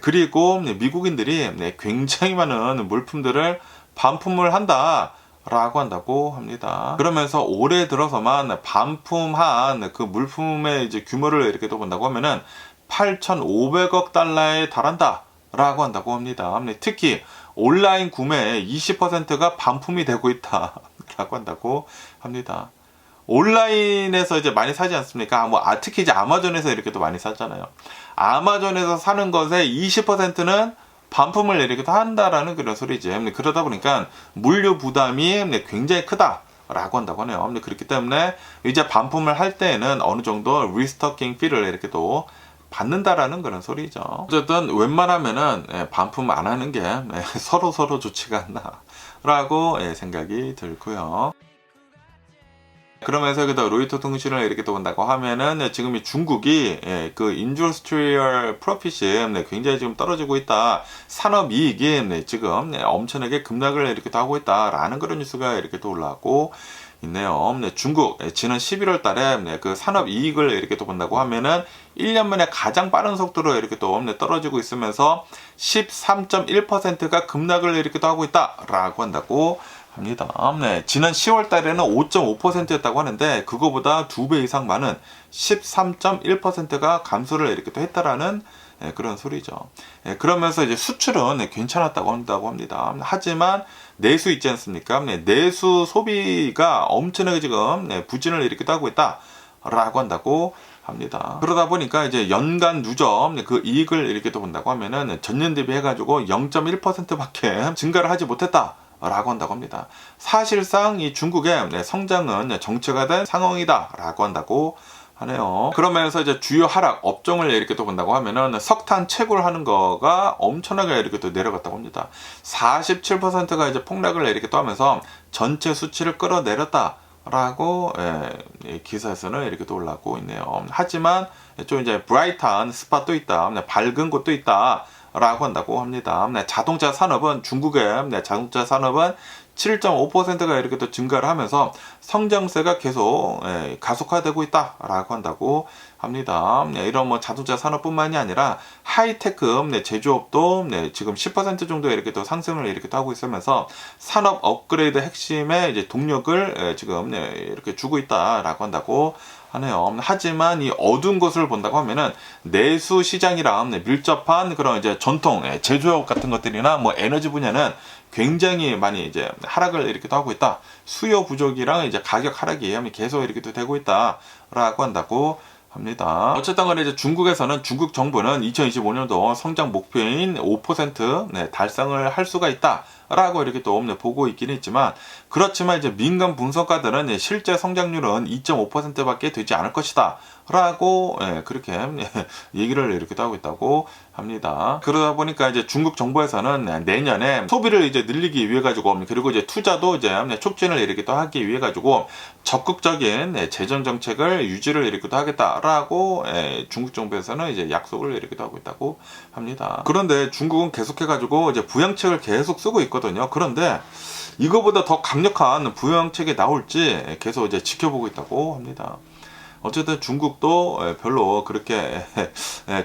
그리고 미국인들이 굉장히 많은 물품들을 반품을 한다 라고 한다고 합니다. 그러면서 올해 들어서만 반품한 그 물품의 이제 규모를 이렇게 또 본다고 하면은 $8,500억 달한다 라고 한다고 합니다. 특히 온라인 구매의 20%가 반품이 되고 있다 라고 한다고 합니다. 온라인에서 이제 많이 사지 않습니까? 특히 이제 아마존에서 이렇게 또 많이 사잖아요. 아마존에서 사는 것의 20%는 반품을 이렇게 한다라는 그런 소리지. 그러다 보니까 물류 부담이 굉장히 크다라고 한다고 하네요. 그렇기 때문에 이제 반품을 할 때에는 어느 정도 리스토킹 피를 이렇게 또 받는다라는 그런 소리죠. 어쨌든 웬만하면은 반품 안 하는 게 서로 좋지가 않나라고 생각이 들고요. 그러면서 여기다 로이터 통신을 이렇게 또 본다고 하면은 지금 이 중국이 그 인더스트리얼 프로핏이 굉장히 지금 떨어지고 있다. 산업이익이 지금 엄청나게 급락을 이렇게 또 하고 있다라는 그런 뉴스가 이렇게 또 올라오고 있네요. 중국 지난 11월 달에 그 산업이익을 이렇게 또 본다고 하면은 1년 만에 가장 빠른 속도로 이렇게 또 떨어지고 있으면서 13.1%가 급락을 이렇게 또 하고 있다라고 한다고 합니다. 지난 10월 달에는 5.5%였다고 하는데 그거보다 2배 이상 많은 13.1%가 감소를 이렇게 또 했다라는 그런 소리죠. 그러면서 이제 수출은 괜찮았다고 한다고 합니다. 하지만 내수 있지 않습니까? 내수 소비가 엄청나게 지금 부진을 이렇게 하고 있다라고 한다고 합니다. 그러다 보니까 이제 연간 누적 그 이익을 이렇게 또 본다고 하면은 전년 대비 해가지고 0.1%밖에 증가를 하지 못했다. 라고 한다고 합니다. 사실상 이 중국의 성장은 정체가 상황이다 라고 한다고 하네요. 그러면서 이제 주요 하락 업종을 이렇게 또 본다고 하면은 석탄 채굴 하는 거가 엄청나게 이렇게 또 내려갔다고 합니다. 47%가 이제 폭락을 이렇게 또 하면서 전체 수치를 끌어내렸다 라고 기사에서는 이렇게 또 올라오고 있네요. 하지만 좀 이제 브라이트한 스팟도 있다, 밝은 곳도 있다 라고 한다고 합니다. 자동차 산업은 중국의 자동차 산업은 7.5%가 이렇게 또 증가를 하면서 성장세가 계속 가속화되고 있다라고 한다고 합니다. 이런 뭐 자동차 산업뿐만이 아니라 하이테크 제조업도 지금 10% 정도 이렇게 또 상승을 이렇게 또 하고 있으면서 산업 업그레이드 핵심의 이제 동력을 지금 이렇게 주고 있다라고 한다고 하네요. 하지만 이 어두운 것을 본다고 하면은 내수 시장이랑 밀접한 그런 이제 전통 제조업 같은 것들이나 뭐 에너지 분야는 굉장히 많이 이제 하락을 이렇게 또 하고 있다. 수요 부족이랑 이제 가격 하락이 계속 이렇게 또 되고 있다라고 한다고 합니다. 어쨌든 간에 이제 중국에서는 중국 정부는 2025년도 성장 목표인 5% 달성을 할 수가 있다 라고 이렇게 또 보고 있기는 있지만, 그렇지만 이제 민간 분석가들은 실제 성장률은 2.5%밖에 되지 않을 것이다 라고 그렇게 얘기를 이렇게 하고 있다고 합니다. 그러다 보니까 이제 중국 정부에서는 내년에 소비를 이제 늘리기 위해 가지고, 그리고 이제 투자도 이제 촉진을 이렇게 또 하기 위해 가지고 적극적인 재정 정책을 유지를 이렇게 또 하겠다라고 중국 정부에서는 이제 약속을 이렇게 하고 있다고 합니다. 그런데 중국은 계속해 가지고 이제 부양책을 계속 쓰고 있거든요. 그런데 이거보다 더 강력한 부양책이 나올지 계속 이제 지켜보고 있다고 합니다. 어쨌든 중국도 별로 그렇게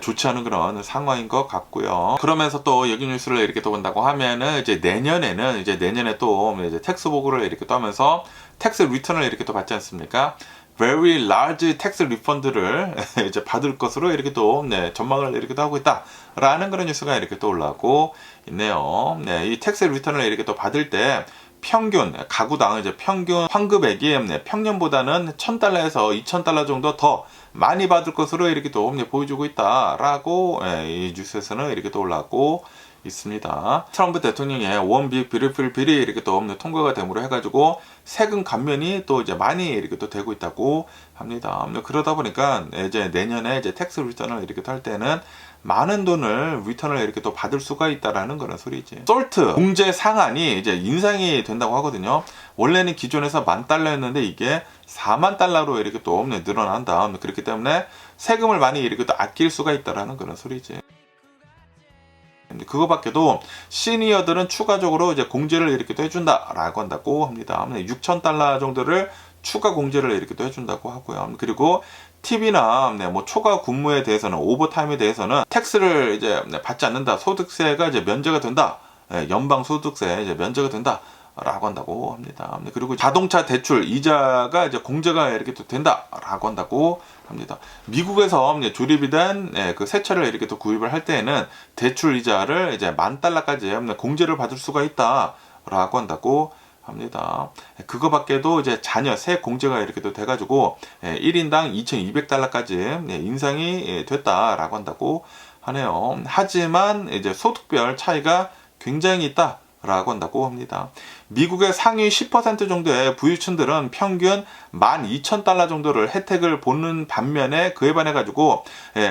좋지 않은 그런 상황인 것 같고요. 그러면서 또 여기 뉴스를 이렇게 또 본다고 하면은 이제 내년에 또 이제 텍스 보고를 이렇게 또 하면서 텍스 리턴을 이렇게 또 받지 않습니까? Very large tax refund를 이제 받을 것으로 이렇게 또 전망을 이렇게 또 하고 있다라는 그런 뉴스가 이렇게 또 올라오고 있네요. 이 텍스 리턴을 이렇게 또 받을 때 평균 가구당 이제 평균 환급액이 평년보다는 $1,000에서 $2,000 정도 더 많이 받을 것으로 이렇게 또 보여주고 있다라고 이 뉴스에서는 이렇게 또 올라오고 있습니다. 트럼프 대통령의 원 빅 뷰티풀 빌이 이렇게 또 통과가 됨으로 해가지고 세금 감면이 또 이제 많이 이렇게 또 되고 있다고 합니다. 그러다 보니까 이제 내년에 이제 텍스 리턴을 이렇게 할 때는 많은 돈을 리턴을 이렇게 또 받을 수가 있다라는 그런 소리지. 솔트 공제 상한이 이제 인상이 된다고 하거든요. 원래는 기존에서 $10,000였는데 이게 $40,000로 이렇게 또 늘어난다. 그렇기 때문에 세금을 많이 이렇게 또 아낄 수가 있다라는 그런 소리지. 그거밖에도 시니어들은 추가적으로 이제 공제를 이렇게 또 해준다라고 한다고 합니다. $6,000 정도를 추가 공제를 이렇게 또 해준다고 하고요. 그리고 팁이나 뭐 초과 근무에 대해서는 오버타임에 대해서는 텍스를 이제 받지 않는다. 소득세가 이제 면제가 된다. 연방 소득세 이제 면제가 된다. 라고 한다고 합니다. 그리고 자동차 대출 이자가 이제 공제가 이렇게 또 된다라고 한다고 합니다. 미국에서 조립이 된 그 새 차를 이렇게 또 구입을 할 때에는 대출 이자를 이제 $10,000까지 공제를 받을 수가 있다라고 한다고 합니다. 그거밖에도 이제 자녀 세 공제가 이렇게 또 돼가지고 1인당 $2,200까지 인상이 됐다라고 한다고 하네요. 하지만 이제 소득별 차이가 굉장히 있다. 라고 한다고 합니다. 미국의 상위 10% 정도의 부유층들은 평균 $12,000 정도를 혜택을 보는 반면에 그에 반해 가지고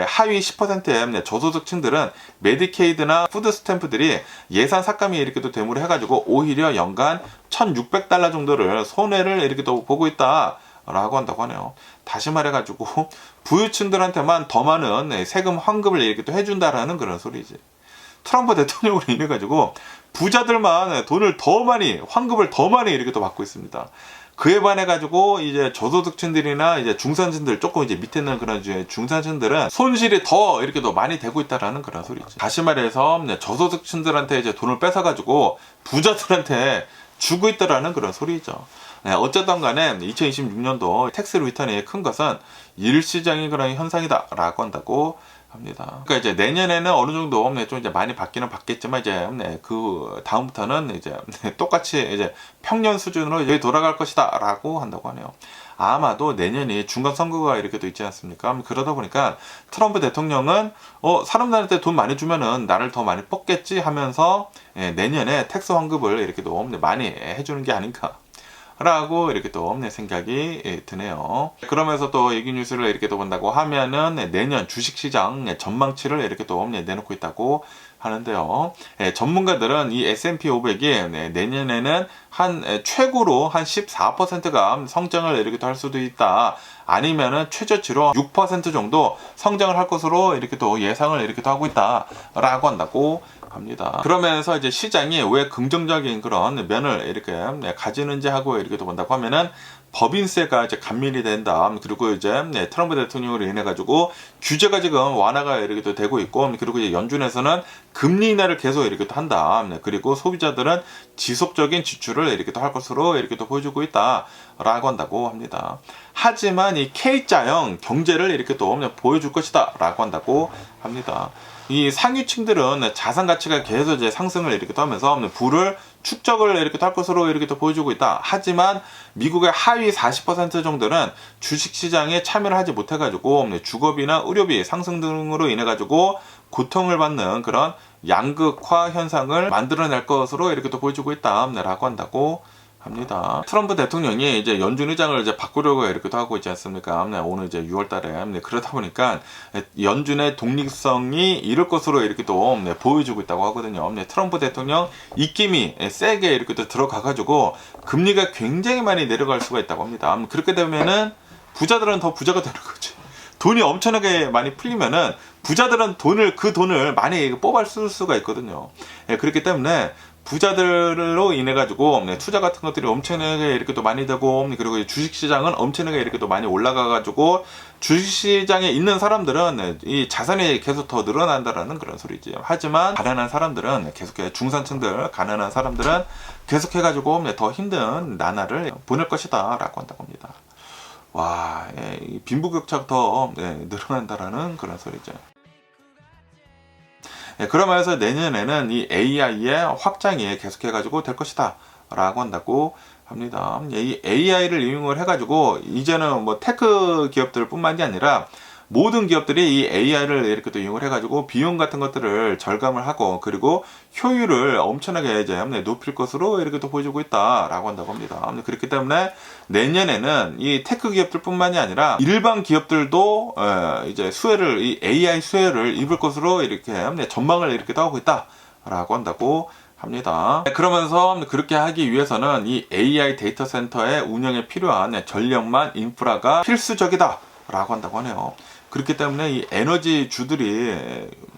하위 10%의 저소득층들은 메디케이드나 푸드 스탬프들이 예산 삭감이 이렇게 또 대무를 해가지고 오히려 연간 $1,600 정도를 손해를 이렇게 또 보고 있다. 라고 한다고 하네요. 다시 말해가지고 부유층들한테만 더 많은 세금 환급을 이렇게 또 해준다라는 그런 소리지. 트럼프 대통령으로 인해 가지고 부자들만 돈을 더 많이 환급을 더 많이 이렇게 또 받고 있습니다. 그에 반해 가지고 이제 저소득층들이나 이제 중산층들 조금 이제 밑에 있는 그런 중산층들은 손실이 더 이렇게 더 많이 되고 있다라는 그런 소리죠. 다시 말해서 저소득층들한테 이제 돈을 뺏어 가지고 부자들한테 주고 있다라는 그런 소리죠. 어쨌든 간에 2026년도 텍스 리턴이 큰 것은 일시적인 그런 현상이다라고 한다고 합니다. 그러니까 이제 내년에는 어느 정도 좀 이제 많이 받기는 받겠지만 이제 그 다음부터는 이제 똑같이 이제 평년 수준으로 이제 돌아갈 것이다라고 한다고 하네요. 아마도 내년이 중간 선거가 이렇게 또 있지 않습니까? 그러다 보니까 트럼프 대통령은 사람들한테 돈 많이 주면은 나를 더 많이 뽑겠지 하면서 내년에 텍스 환급을 이렇게 또 많이 해주는 게 아닌가. 라고 이렇게 또 생각이 드네요. 그러면서 또 얘기 뉴스를 이렇게 또 본다고 하면은 내년 주식시장 전망치를 이렇게 또 내놓고 있다고 하는데요. 전문가들은 이 S&P 500이 내년에는 최고로 한 14%가 성장을 이렇게 또 할 수도 있다. 아니면은 최저치로 6% 정도 성장을 할 것으로 이렇게 또 예상을 이렇게 또 하고 있다라고 한다고 합니다. 그러면서 이제 시장이 왜 긍정적인 그런 면을 이렇게 가지는지 하고 이렇게 또 본다고 하면은 법인세가 이제 감면이 된다. 그리고 이제 트럼프 대통령으로 인해 가지고 규제가 지금 완화가 이렇게 또 되고 있고, 그리고 이제 연준에서는 금리 인하를 계속 이렇게 또 한다. 그리고 소비자들은 지속적인 지출을 이렇게 또 할 것으로 이렇게 또 보여주고 있다라고 한다고 합니다. 하지만 이 K자형 경제를 이렇게 또 보여줄 것이다라고 한다고 합니다. 이 상위층들은 자산 가치가 계속 이제 상승을 이렇게 또 하면서 부를 축적을 이렇게 할 것으로 이렇게 또 보여주고 있다. 하지만 미국의 하위 40% 정도는 주식시장에 참여를 하지 못해가지고 주거비나 의료비 상승 등으로 인해가지고 고통을 받는 그런 양극화 현상을 만들어낼 것으로 이렇게 또 보여주고 있다라고 한다고 합니다. 트럼프 대통령이 이제 연준 의장을 이제 바꾸려고 이렇게 또 하고 있지 않습니까? 오늘 이제 6월 달에. 그러다 보니까 연준의 독립성이 이럴 것으로 이렇게 또 보여주고 있다고 하거든요. 트럼프 대통령 입김이 세게 이렇게 또 들어가가지고 금리가 굉장히 많이 내려갈 수가 있다고 합니다. 그렇게 되면은 부자들은 더 부자가 되는 거지. 돈이 엄청나게 많이 풀리면은 부자들은 그 돈을 많이 뽑아 쓸 수가 있거든요. 그렇기 때문에 부자들로 인해 가지고 투자 같은 것들이 엄청나게 이렇게 또 많이 되고, 그리고 주식시장은 엄청나게 이렇게 또 많이 올라가 가지고 주식시장에 있는 사람들은 이 자산이 계속 더 늘어난다라는 그런 소리지. 하지만 가난한 사람들은 계속해, 중산층들 가난한 사람들은 계속해 가지고 더 힘든 나날을 보낼 것이다 라고 한다고 합니다. 와, 빈부격차가 더 늘어난다라는 그런 소리죠. 그러면서 내년에는 이 AI의 확장이 계속해가지고 될 것이다 라고 한다고 합니다. 이 AI를 이용을 해가지고 이제는 뭐 테크 기업들 뿐만이 아니라 모든 기업들이 이 AI를 이렇게 또 이용을 해가지고 비용 같은 것들을 절감을 하고, 그리고 효율을 엄청나게 이제 높일 것으로 이렇게 또 보여주고 있다라고 한다고 합니다. 그렇기 때문에 내년에는 이 테크 기업들 뿐만이 아니라 일반 기업들도 이제 이 AI 수혜를 입을 것으로 이렇게 전망을 이렇게 또 하고 있다라고 한다고 합니다. 그러면서 그렇게 하기 위해서는 이 AI 데이터 센터의 운영에 필요한 전력만 인프라가 필수적이다 라고 한다고 하네요. 그렇기 때문에 이 에너지 주들이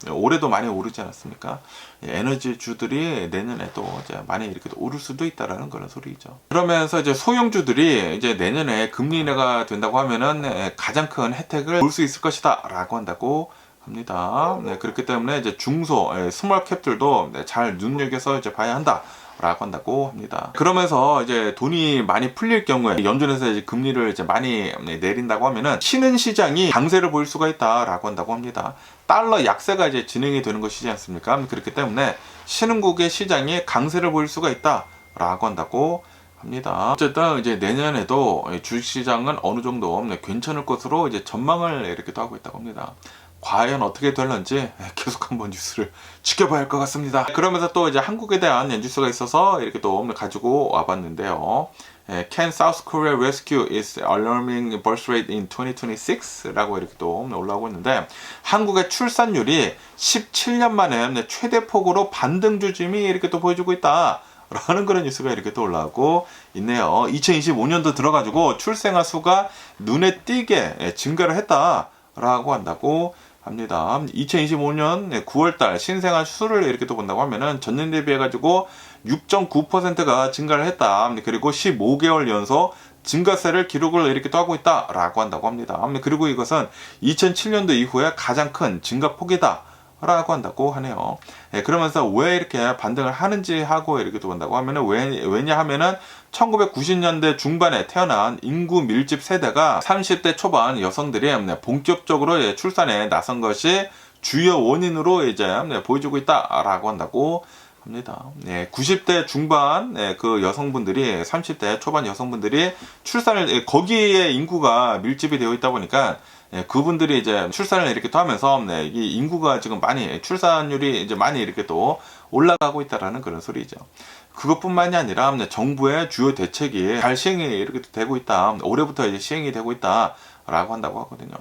올해도 많이 오르지 않았습니까? 에너지 주들이 내년에 또 이제 많이 이렇게 오를 수도 있다라는 그런 소리죠. 그러면서 이제 소형주들이 이제 내년에 금리 인하가 된다고 하면은 가장 큰 혜택을 볼 수 있을 것이다 라고 한다고 합니다. 그렇기 때문에 이제 중소, 스몰 캡들도 잘 눈여겨서 이제 봐야 한다 라고 한다고 합니다. 그러면서 이제 돈이 많이 풀릴 경우에 연준에서 이제 금리를 이제 많이 내린다고 하면은 쉬는 시장이 강세를 보일 수가 있다라고 한다고 합니다. 달러 약세가 이제 진행이 되는 것이지 않습니까? 그렇기 때문에 신흥국의 시장이 강세를 보일 수가 있다라고 한다고 합니다. 어쨌든 이제 내년에도 주식시장은 어느 정도 괜찮을 것으로 이제 전망을 이렇게 또 하고 있다고 합니다. 과연 어떻게 될런지 계속 한번 뉴스를 지켜봐야 할 것 같습니다. 그러면서 또 이제 한국에 대한 뉴스가 있어서 이렇게 또 가지고 와봤는데요. Can South Korea rescue its alarming birth rate in 2026? 라고 이렇게 또 올라오고 있는데, 한국의 출산율이 17년 만에 최대폭으로 반등 조짐이 이렇게 또 보여주고 있다 라는 그런 뉴스가 이렇게 또 올라오고 있네요. 2025년도 들어가지고 출생아 수가 눈에 띄게 증가를 했다 라고 한다고 합니다. 2025년 9월달 신생아 수를 이렇게 또 본다고 하면은 전년 대비해 가지고 6.9%가 증가를 했다. 그리고 15개월 연속 증가세를 기록을 이렇게 또 하고 있다라고 한다고 합니다. 그리고 이것은 2007년도 이후에 가장 큰 증가폭이다 라고 한다고 하네요. 그러면서 왜 이렇게 반등을 하는지 하고 이렇게 또 본다고 하면은 왜냐하면은 1990년대 중반에 태어난 인구 밀집 세대가 30대 초반 여성들이 본격적으로 출산에 나선 것이 주요 원인으로 이제 보여주고 있다라고 한다고 합니다. 90대 중반 그 여성분들이 30대 초반 여성분들이 출산을 거기에 인구가 밀집이 되어 있다 보니까 그분들이 이제 출산을 이렇게 또 하면서 이 인구가 지금 많이 출산율이 이제 많이 이렇게 또 올라가고 있다라는 그런 소리죠. 그것뿐만이 아니라 정부의 주요 대책이 잘 시행이 이렇게 되고 있다. 올해부터 이제 시행이 되고 있다라고 한다고 하거든요.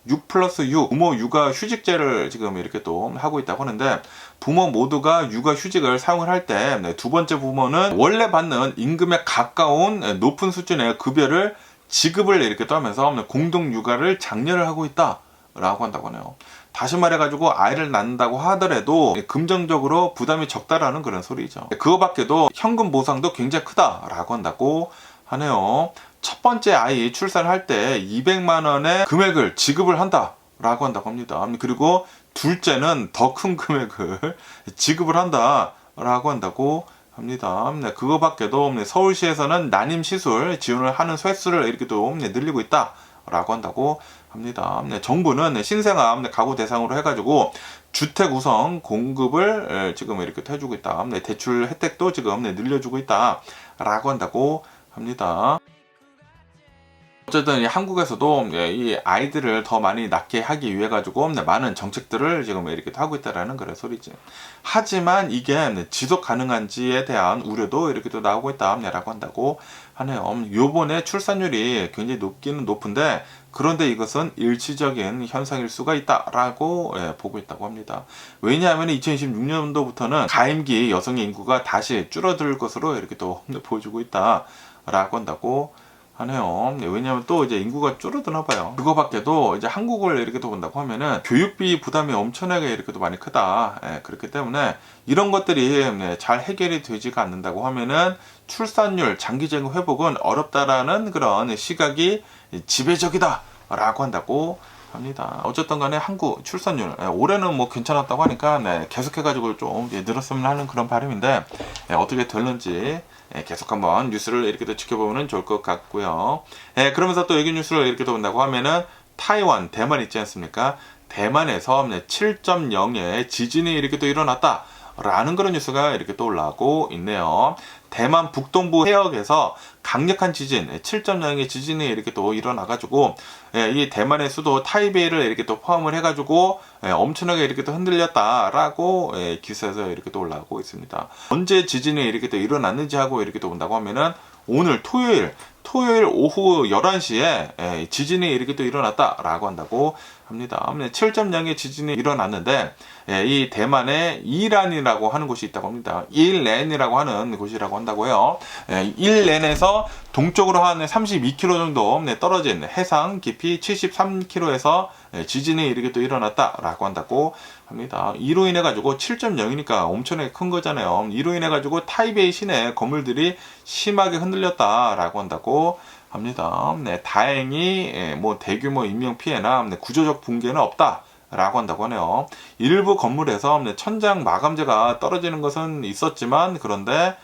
6+6 부모 육아 휴직제를 지금 이렇게 또 하고 있다고 하는데, 부모 모두가 육아 휴직을 사용을 할 때 두 번째 부모는 원래 받는 임금에 가까운 높은 수준의 급여를 지급을 이렇게 또 하면서 공동 육아를 장려를 하고 있다라고 한다고 하네요. 다시 말해가지고 아이를 낳는다고 하더라도 금전적으로 부담이 적다라는 그런 소리죠. 그거밖에도 현금 보상도 굉장히 크다라고 한다고 하네요. 첫 번째 아이 출산을 할 때 200만 원의 금액을 지급을 한다라고 한다고 합니다. 그리고 둘째는 더 큰 금액을 지급을 한다라고 한다고 합니다. 그거 밖에도 서울시에서는 난임 시술 지원을 하는 횟수를 이렇게 또 늘리고 있다 라고 한다고 합니다. 정부는 신생아 가구 대상으로 해가지고 주택 우선 공급을 지금 이렇게 해주고 있다. 대출 혜택도 지금 늘려주고 있다 라고 한다고 합니다. 어쨌든 한국에서도 이 아이들을 더 많이 낳게 하기 위해 가지고 많은 정책들을 지금 이렇게 하고 있다라는 그런 소리지. 하지만 이게 지속 가능한지에 대한 우려도 이렇게 또 나오고 있다라고 한다고 하네요. 요번에 출산율이 굉장히 높기는 높은데 그런데 이것은 일시적인 현상일 수가 있다라고 보고 있다고 합니다. 왜냐하면 2026년도부터는 가임기 여성의 인구가 다시 줄어들 것으로 이렇게 또 보여주고 있다라고 한다고 하네요. 왜냐하면 또 이제 인구가 줄어드나 봐요. 그거밖에도 이제 한국을 이렇게 또 본다고 하면은 교육비 부담이 엄청나게 이렇게 또 많이 크다. 그렇기 때문에 이런 것들이 잘 해결이 되지가 않는다고 하면은 출산율 장기적인 회복은 어렵다라는 그런 시각이 지배적이다 라고 한다고 합니다. 어쨌든 간에 한국 출산율 올해는 뭐 괜찮았다고 하니까 계속해가지고 좀 늘었으면 하는 그런 바람인데 어떻게 될는지 계속 한번 뉴스를 이렇게 또 지켜보면 좋을 것 같고요. 그러면서 또 여기 뉴스를 이렇게 또 본다고 하면은 타이완, 대만 있지 않습니까? 대만에서 7.0의 지진이 이렇게 또 일어났다 라는 그런 뉴스가 이렇게 또 올라오고 있네요. 대만 북동부 해역에서 강력한 지진 7.0의 지진이 이렇게 또 일어나가지고 이 대만의 수도 타이베이를 이렇게 또 포함을 해가지고 엄청나게 이렇게 또 흔들렸다라고 기사에서 이렇게 또 올라오고 있습니다. 언제 지진이 이렇게 또 일어났는지 하고 이렇게 또 본다고 하면은 오늘 토요일 오후 11시에 지진이 이렇게 또 일어났다라고 한다고 합니다. 7.0의 지진이 일어났는데 이 대만의 이란이라고 하는 곳이 있다고 합니다. 일렌이라고 하는 곳이라고 한다고요. 일렌에서 동쪽으로 한 32km 정도 떨어진 해상 깊이 73km에서 지진이 이렇게 또 일어났다라고 한다고 합니다. 이로 인해 가지고 7.0이니까 엄청나게 큰 거잖아요. 이로 인해 가지고 타이베이 시내 건물들이 심하게 흔들렸다라고 한다고 합니다. 다행히 뭐 대규모 인명 피해나 구조적 붕괴는 없다. 라고 한다고 하네요. 일부 건물에서 천장 마감재가 떨어지는 것은 있었지만 그런데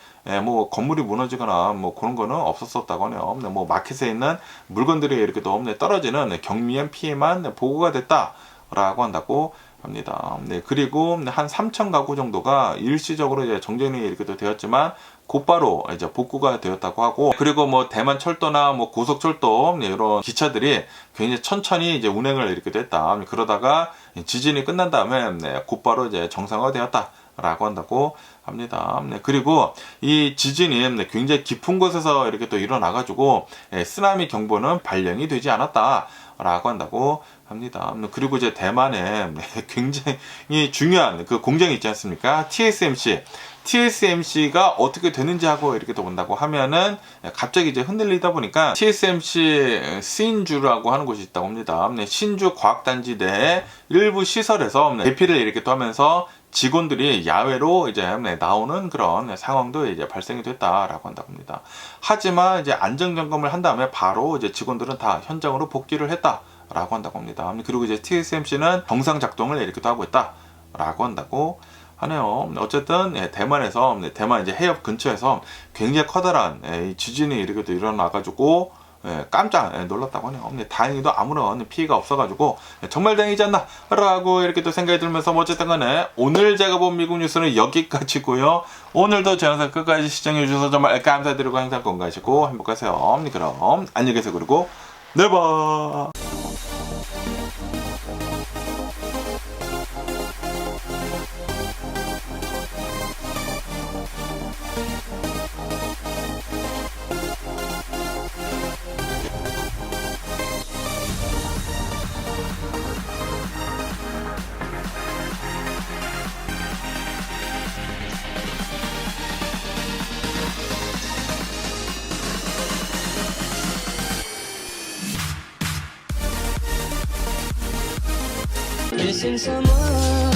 뭐 건물이 무너지거나 뭐 그런 거는 없었다고 하네요. 뭐 마켓에 있는 물건들이 이렇게 또 떨어지는 경미한 피해만 보고가 됐다라고 한다고 합니다. 그리고 한 3,000 가구 정도가 일시적으로 이제 정전이 이렇게 또 되었지만 곧바로 이제 복구가 되었다고 하고, 그리고 뭐 대만 철도나 뭐 고속철도 이런 기차들이 굉장히 천천히 이제 운행을 이렇게 됐다. 그러다가 지진이 끝난 다음에 곧바로 이제 정상화되었다라고 한다고 합니다. 그리고 이 지진이 굉장히 깊은 곳에서 이렇게 또 일어나가지고 쓰나미 경보는 발령이 되지 않았다라고 한다고 합니다. 그리고 이제 대만에 굉장히 중요한 그 공장이 있지 않습니까? TSMC가 어떻게 되는지 하고 이렇게 또 본다고 하면은 갑자기 이제 흔들리다 보니까 TSMC 신주라고 하는 곳이 있다고 합니다. 신주 과학단지 내 일부 시설에서 대피를 이렇게 또 하면서 직원들이 야외로 이제 나오는 그런 상황도 이제 발생이 됐다라고 한다고 합니다. 하지만 이제 안전 점검을 한 다음에 바로 이제 직원들은 다 현장으로 복귀를 했다라고 한다고 합니다. 그리고 이제 TSMC는 정상 작동을 이렇게 또 하고 있다라고 한다고 하네요. 어쨌든 대만에서 대만 이제 해협 근처에서 굉장히 커다란 지진이 이렇게 또 일어나가지고 깜짝 놀랐다고 하네요. 다행히도 아무런 피해가 없어가지고 정말 다행이지 않나 라고 이렇게 또 생각이 들면서 어쨌든 간에 오늘 제가 본 미국 뉴스는 여기까지고요. 오늘도 제 영상 끝까지 시청해 주셔서 정말 감사드리고 항상 건강하시고 행복하세요. 그럼 안녕히 계세요. 그리고 내일 봐.
Missing someone